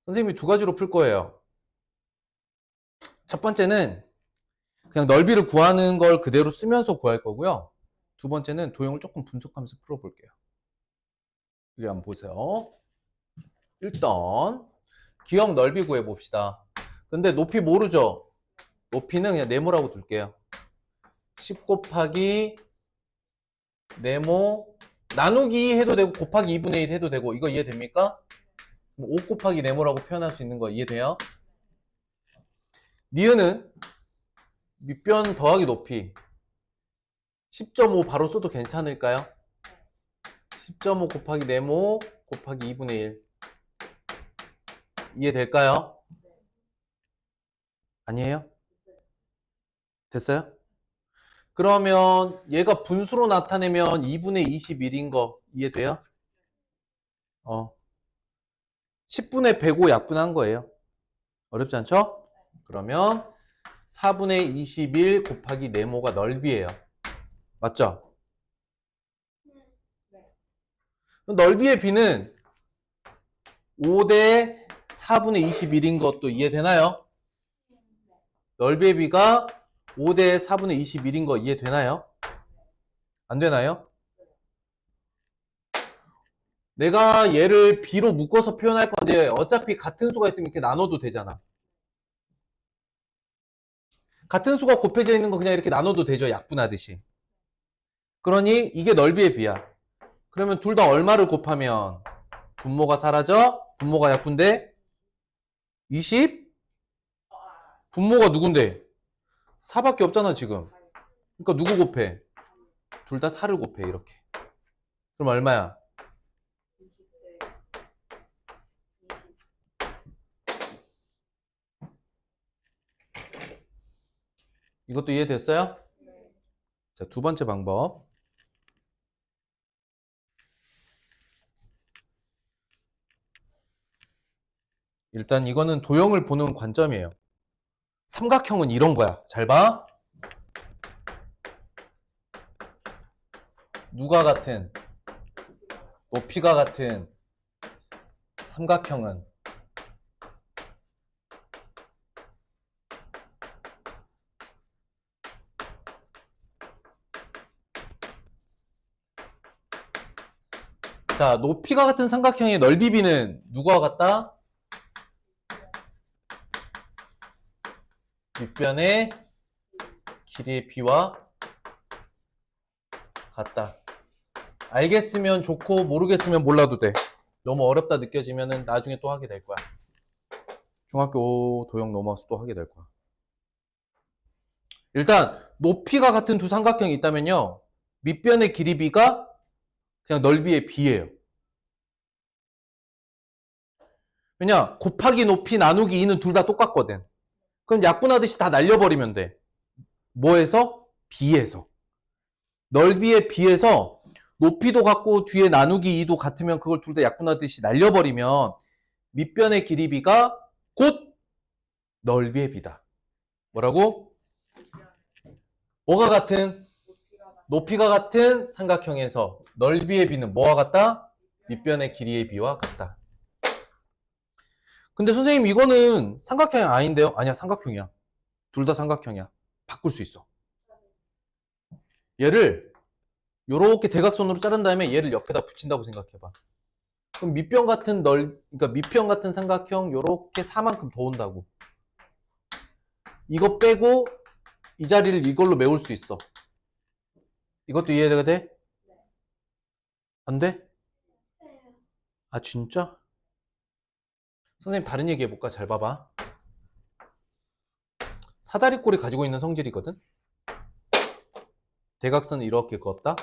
선생님이 두 가지로 풀 거예요. 첫 번째는 그냥 넓이를 구하는 걸 그대로 쓰면서 구할 거고요. 두 번째는 도형을 조금 분석하면서 풀어볼게요. 여기 한번 보세요. 일단 기억 넓이 구해봅시다. 근데 높이 모르죠? 높이는 그냥 네모라고 둘게요. 10 곱하기 네모 나누기 해도 되고 곱하기 2분의 1 해도 되고 이거 이해됩니까? 5 곱하기 네모라고 표현할 수 있는 거 이해돼요? 니은은 밑변 더하기 높이 10.5 바로 써도 괜찮을까요? 10.5 곱하기 네모 곱하기 2분의 1 이해될까요? 아니에요? 됐어요? 그러면 얘가 분수로 나타내면 2분의 21인 거 이해돼요? 10분의 105 약분한 거예요. 어렵지 않죠? 그러면 4분의 21 곱하기 네모가 넓이에요. 맞죠? 넓이의 b는 5대 4분의 21인 것도 이해되나요? 넓이의 b가 5대 4분의 21인 거 이해되나요? 안 되나요? 내가 얘를 b로 묶어서 표현할 건데 어차피 같은 수가 있으면 이렇게 나눠도 되잖아. 같은 수가 곱해져 있는 거 그냥 이렇게 나눠도 되죠. 약분하듯이. 그러니 이게 넓이의 b야. 그러면 둘 다 얼마를 곱하면 분모가 사라져? 분모가 약분돼? 20? 분모가 누군데? 4밖에 없잖아 지금. 그러니까 누구 곱해? 둘 다 4를 곱해 이렇게. 그럼 얼마야? 20. 이것도 이해됐어요? 자, 두 번째 방법. 일단 이거는 도형을 보는 관점이에요. 삼각형은 이런 거야. 잘 봐. 누가 같은? 높이가 같은 삼각형은 자, 높이가 같은 삼각형의 넓이 b는 누구와 같다? 밑변의 길이의 b와 같다. 알겠으면 좋고 모르겠으면 몰라도 돼. 너무 어렵다 느껴지면 나중에 또 하게 될 거야. 중학교 도형 넘어와서 또 하게 될 거야. 일단 높이가 같은 두 삼각형이 있다면요. 밑변의 길이 b가 그냥 넓이의 b예요. 왜냐? 곱하기 높이 나누기 2는 둘 다 똑같거든. 그럼 약분하듯이 다 날려버리면 돼. 뭐에서? b에서. 넓이의 b에서 높이도 같고 뒤에 나누기 2도 같으면 그걸 둘 다 약분하듯이 날려버리면 밑변의 길이 b가 곧 넓이의 b다. 뭐라고? 뭐가 같은? 높이가 같은 삼각형에서 넓이의 b는 뭐와 같다? 밑변의 길이의 b와 같다. 근데 선생님 이거는 삼각형이 아닌데요? 아니야, 삼각형이야. 둘 다 삼각형이야. 바꿀 수 있어. 얘를 요렇게 대각선으로 자른 다음에 얘를 옆에다 붙인다고 생각해봐. 그럼 밑변 같은 그러니까 밑변 같은 삼각형 요렇게 4만큼 더 온다고. 이거 빼고 이 자리를 이걸로 메울 수 있어. 이것도 이해가 돼? 안 돼? 아 진짜? 선생님 다른 얘기 해볼까? 잘 봐봐. 사다리꼴이 가지고 있는 성질이거든? 대각선을 이렇게 그었다.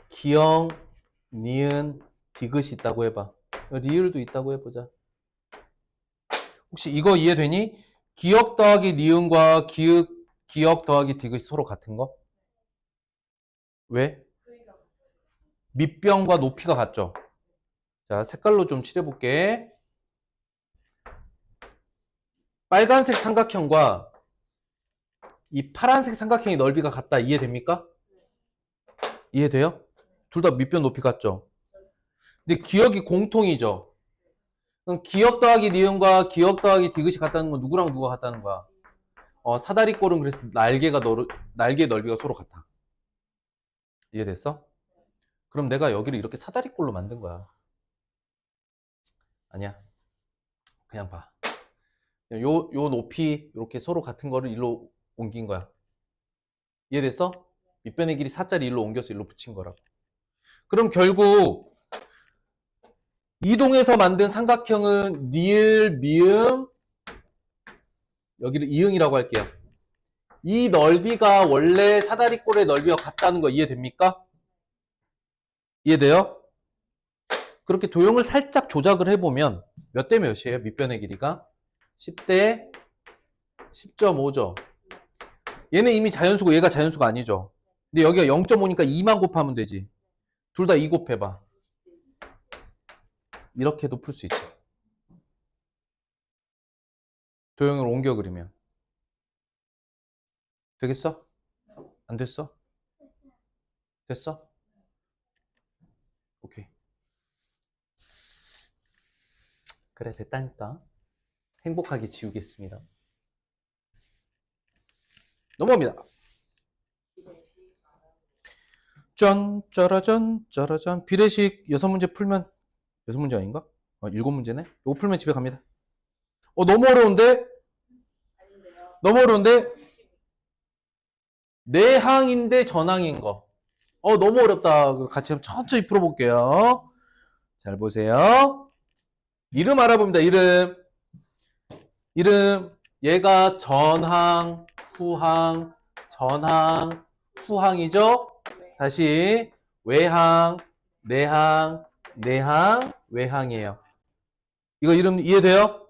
기역, 니은, 디귿이 있다고 해봐. 리을도 있다고 해보자. 혹시 이거 이해되니? 기역 더하기 니은과 기역 더하기 디귿이 서로 같은 거? 왜? 크기가 밑변과 높이가 같죠? 자, 색깔로 좀 칠해볼게. 빨간색 삼각형과 이 파란색 삼각형의 넓이가 같다. 이해됩니까? 이해돼요? 둘 다 밑변 높이 같죠? 근데 기역이 공통이죠? 그럼 기역 더하기 니은과 기역 더하기 디귿이 같다는 건 누구랑 누가 같다는 거야? 사다리꼴은 그래서 날개의 넓이가 서로 같아. 이해됐어? 그럼 내가 여기를 이렇게 사다리꼴로 만든 거야. 아니야. 그냥 봐. 요 높이 이렇게 서로 같은 거를 일로 옮긴 거야. 이해됐어? 밑변의 길이 4짜리 일로 옮겨서 일로 붙인 거라고. 그럼 결국 이동해서 만든 삼각형은 니을, 미음, 여기를 이응이라고 할게요. 이 넓이가 원래 사다리꼴의 넓이와 같다는 거 이해됩니까? 이해돼요? 그렇게 도형을 살짝 조작을 해보면 몇 대 몇이에요? 밑변의 길이가? 10대 10.5죠. 얘는 이미 자연수고 얘가 자연수가 아니죠. 근데 여기가 0.5니까 2만 곱하면 되지. 둘 다 2 곱해봐. 이렇게도 풀 수 있어. 도형을 옮겨 그리면. 되겠어? 안 됐어? 됐어? 오케이. 그래, 됐다니까. 행복하게 지우겠습니다. 넘어갑니다. 짠, 짜라잔, 짜라잔. 비례식 6문제 풀면, 6문제 아닌가? 7문제네? 이거 풀면 집에 갑니다. 너무 어려운데? 아닌데요. 너무 어려운데? 내항인데 전항인 거. 너무 어렵다. 같이 한번 천천히 풀어볼게요. 잘 보세요. 이름 알아봅니다. 이름. 얘가 전항, 후항, 전항, 후항이죠? 다시 외항, 내항, 내항, 외항이에요. 이거 이름 이해돼요?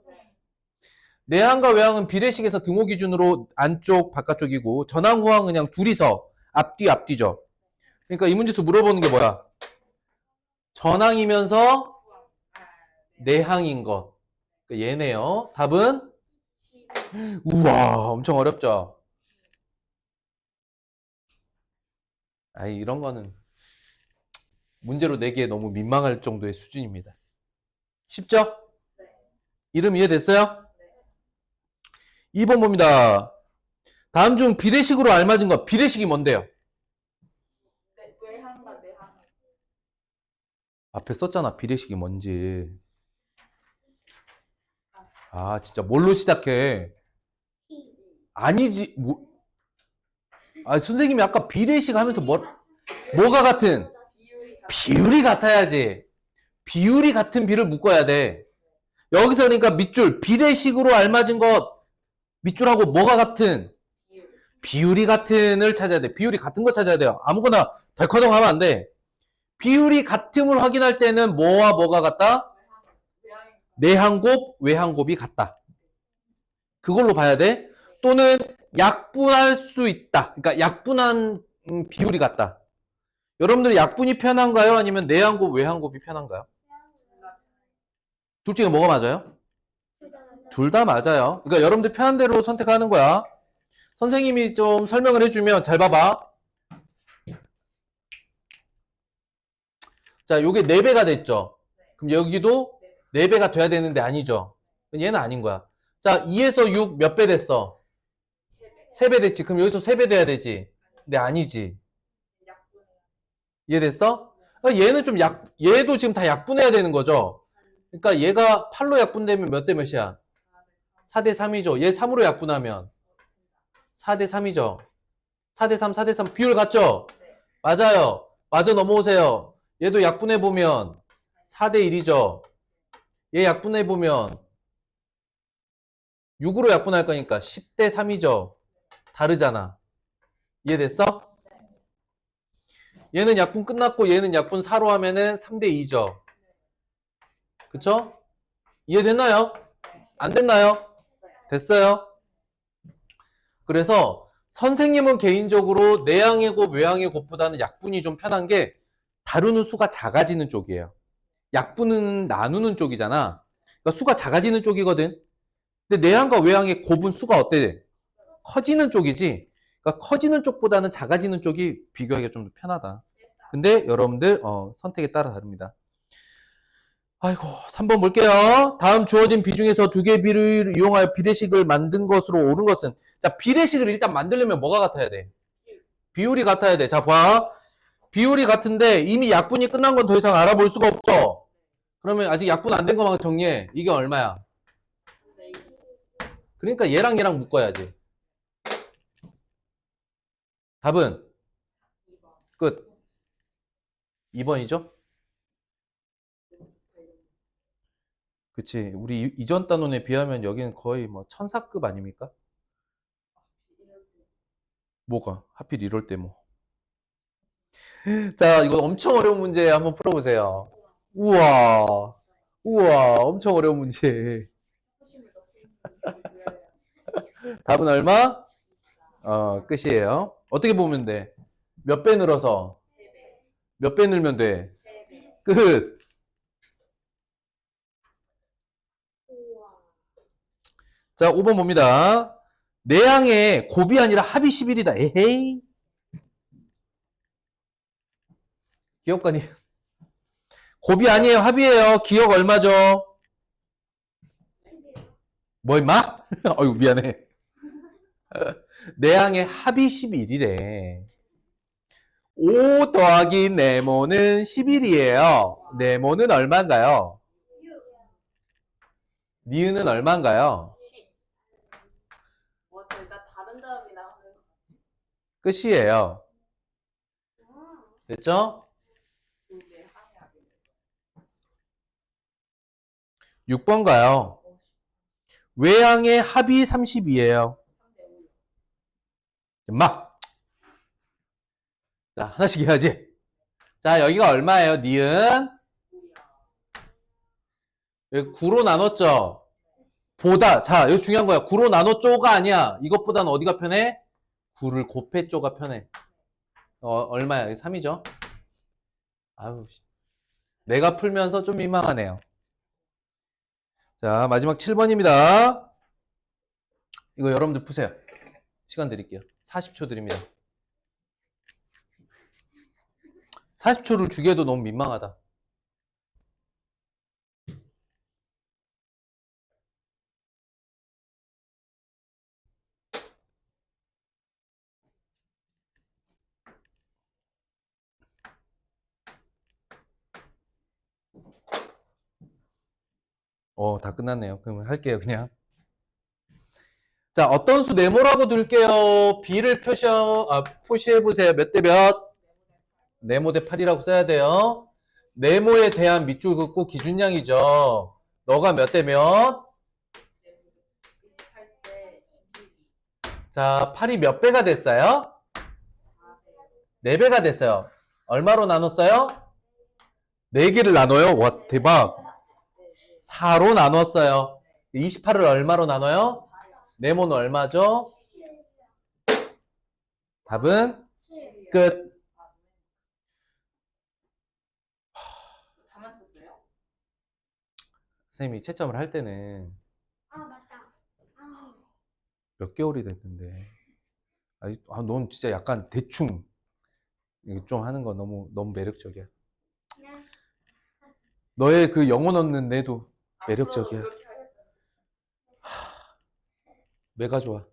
내항과 외항은 비례식에서 등호 기준으로 안쪽, 바깥쪽이고 전항, 후항은 그냥 둘이서 앞뒤죠. 그러니까 이 문제에서 물어보는 게 뭐야? 전항이면서 내항인 것. 그러니까 얘네요. 답은? 우와, 엄청 어렵죠? 아이, 이런 거는 문제로 내기에 너무 민망할 정도의 수준입니다. 쉽죠? 이름 이해됐어요? 2번 봅니다. 다음 중 비례식으로 알맞은 것. 비례식이 뭔데요? 외항과 내항. 앞에 썼잖아. 비례식이 뭔지. 아, 진짜 뭘로 시작해? 아니지. 선생님이 아까 비례식 하면서 뭐가 같은? 비율이 같아야지. 비율이 같은 비를 묶어야 돼. 여기서 그러니까 밑줄, 비례식으로 알맞은 것. 밑줄하고 뭐가 같은? 비율이 같은을 찾아야 돼. 비율이 같은 거 찾아야 돼요. 아무거나 덜커덩 하면 안 돼. 비율이 같음을 확인할 때는 뭐와 뭐가 같다? 내항곱, 외항곱이 같다. 그걸로 봐야 돼. 또는 약분할 수 있다. 그러니까 약분한 비율이 같다. 여러분들이 약분이 편한가요? 아니면 내항곱, 외항곱이 편한가요? 둘 중에 뭐가 맞아요? 둘 다 맞아요. 그러니까 여러분들 편한 대로 선택하는 거야. 선생님이 좀 설명을 해주면 잘 봐봐. 자, 요게 4배가 됐죠? 그럼 여기도 4배가 돼야 되는데 아니죠? 얘는 아닌 거야. 자, 2에서 6 몇 배 됐어? 3배 됐지. 그럼 여기서 3배 돼야 되지. 근데 아니지. 이해됐어? 그러니까 얘는 좀 얘도 지금 다 약분해야 되는 거죠? 그러니까 얘가 8로 약분되면 몇 대 몇이야? 4대 3이죠. 얘 3으로 약분하면 4대 3이죠. 4대 3, 4대 3 비율 같죠? 맞아요. 맞아 넘어오세요. 얘도 약분해보면 4대 1이죠. 얘 약분해보면 6으로 약분할 거니까 10대 3이죠. 다르잖아. 이해됐어? 얘는 약분 끝났고 얘는 약분 4로 하면은 3대 2죠. 그쵸? 이해됐나요? 안 됐나요? 됐어요? 그래서 선생님은 개인적으로 내향의 곱, 외향의 곱보다는 약분이 좀 편한 게 다루는 수가 작아지는 쪽이에요. 약분은 나누는 쪽이잖아. 그러니까 수가 작아지는 쪽이거든. 근데 내향과 외향의 곱은 수가 어때? 커지는 쪽이지. 그러니까 커지는 쪽보다는 작아지는 쪽이 비교하기가 좀 더 편하다. 근데 여러분들 선택에 따라 다릅니다. 아이고, 3번 볼게요. 다음 주어진 비중에서 두 개의 비를 이용하여 비례식을 만든 것으로 옳은 것은, 자, 비례식을 일단 만들려면 뭐가 같아야 돼? 비율이 같아야 돼. 자, 봐. 비율이 같은데 이미 약분이 끝난 건 더 이상 알아볼 수가 없죠? 그러면 아직 약분 안 된 것만 정리해. 이게 얼마야? 그러니까 얘랑 얘랑 묶어야지. 답은? 끝. 2번이죠? 그치. 우리 이전 단원에 비하면 여기는 거의 뭐 천사급 아닙니까? 뭐가? 하필 이럴 때 뭐. 자, 이거 엄청 어려운 문제 한번 풀어보세요. 우와. 우와. 엄청 어려운 문제. 답은 얼마? 끝이에요. 어떻게 보면 돼? 몇 배 늘어서? 몇 배 늘면 돼? 끝. 자, 5번 봅니다. 내향의 곱이 아니라 합이 11이다. 에헤이. 기억관이. 곱이 아니에요. 합이에요. 기억 얼마죠? 뭐 임마? 어이구 미안해. 내향의 합이 11이래. 5 더하기 네모는 11이에요. 네모는 얼마인가요? 니은은 얼마인가요? 뭐 둘 다 다른 다음이 나오는 끝이에요. 됐죠? 두개 합해야 돼. 6번 가요. 외향의 합이 32예요. 3대 5. 막. 자, 하나씩 해야지. 자, 여기가 얼마예요? 니은? 여기 9로 나눴죠? 보다. 자, 여기 중요한 거야. 9로 나눴죠가 아니야. 이것보다는 어디가 편해? 9를 곱했죠가 편해. 얼마야? 여기 3이죠? 아유, 내가 풀면서 좀 민망하네요. 자, 마지막 7번입니다. 이거 여러분들 푸세요. 시간 드릴게요. 40초 드립니다. 40초를 주기에도 너무 민망하다. 다 끝났네요. 그러면 할게요, 그냥. 자, 어떤 수 네모라고 둘게요. B를 표시해보세요. 몇 대 몇? 네모 대 8이라고 써야 돼요. 네모에 대한 밑줄 긋고 기준량이죠. 너가 몇 대 몇? 28대 22. 자, 8이 몇 배가 됐어요? 4배가 됐어요. 얼마로 나눴어요? 4개를 나눠요? 와, 대박. 4로 나눴어요. 28을 얼마로 나눠요? 네모는 얼마죠? 답은 끝. 다만 썼어요? 선생님이 채점을 할 때는 아, 맞다. 아, 몇 개월이 됐는데. 넌 진짜 약간 대충 이거 좀 하는 거 너무 매력적이야. 그냥 너의 그 영혼 없는 내도 매력적이야. 앞으로도 그렇게 하겠다. 매가 좋아.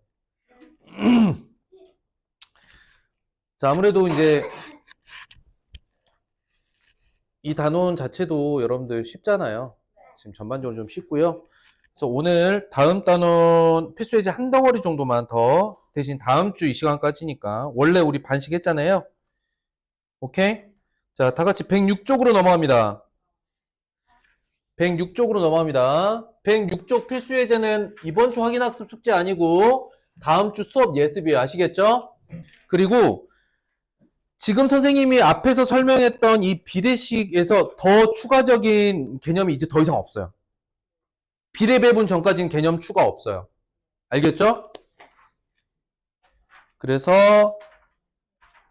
자, 아무래도 이제 이 단원 자체도 여러분들 쉽잖아요. 지금 전반적으로 좀 쉽고요. 그래서 오늘 다음 단원 필수예제 한 덩어리 정도만 더 대신 다음 주 이 시간까지니까 원래 우리 반씩 했잖아요. 오케이? 자, 다 같이 106쪽으로 넘어갑니다. 106쪽으로 넘어갑니다. 106쪽 필수예제는 이번 주 확인학습 숙제 아니고 다음 주 수업 예습이에요. 아시겠죠? 그리고 지금 선생님이 앞에서 설명했던 이 비례식에서 더 추가적인 개념이 이제 더 이상 없어요. 비례배분 전까지는 개념 추가 없어요. 알겠죠? 그래서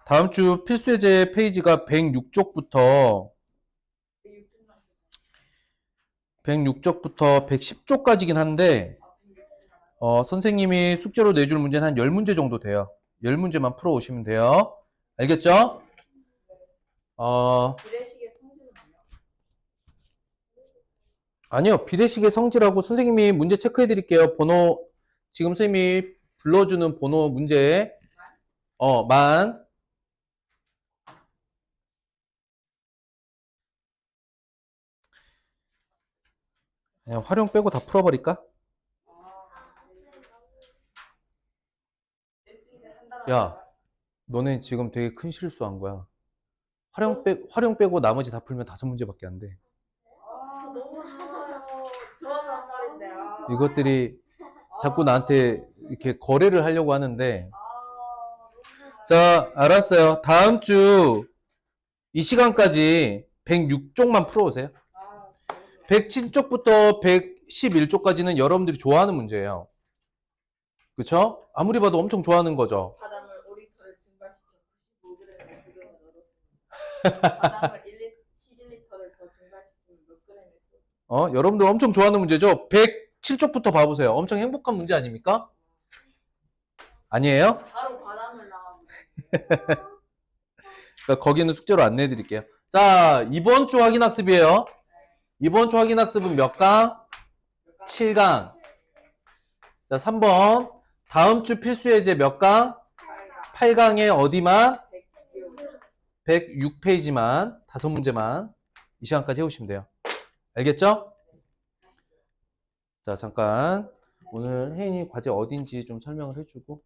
다음 주 필수예제 페이지가 106쪽부터 110쪽까지긴 한데 선생님이 숙제로 내줄 문제는 한 10문제 정도 돼요. 10문제만 풀어 오시면 돼요. 알겠죠? 비례식의 성질은 뭐예요? 아니요. 비례식의 성질하고 선생님이 문제 체크해 드릴게요. 번호 지금 선생님이 불러주는 번호 문제 만 그냥 활용 빼고 다 풀어버릴까? 야, 너네 지금 되게 큰 실수한 거야. 활용 빼고 나머지 다 풀면 5문제밖에 안 돼. 너무 좋아요. 좋아서 한 말인데. 이것들이 자꾸 나한테 이렇게 거래를 하려고 하는데, 너무 좋아요. 자, 알았어요. 다음 주 이 시간까지 106쪽만 풀어오세요. 107쪽부터 111쪽까지는 여러분들이 좋아하는 문제예요. 그쵸? 아무리 봐도 엄청 좋아하는 거죠. 바닷물 5리터를 증발시켜 95g의 부경을 얻었습니다. 바닷물 11리터를 더 증발시키면 몇 g의 수? 여러분들 엄청 좋아하는 문제죠? 107쪽부터 봐보세요. 엄청 행복한 문제 아닙니까? 아니에요? 바로 바닷물 나옵니다. 그러니까 거기는 숙제로 안내해 드릴게요. 자, 이번 주 확인 학습이에요. 이번 주 확인 학습은 몇 강? 7강. 자, 3번. 다음 주 필수 예제 몇 강? 8강에 어디만? 106페이지만, 5문제만 이 시간까지 해오시면 돼요. 알겠죠? 자, 잠깐 오늘 혜인이 과제 어딘지 좀 설명을 해주고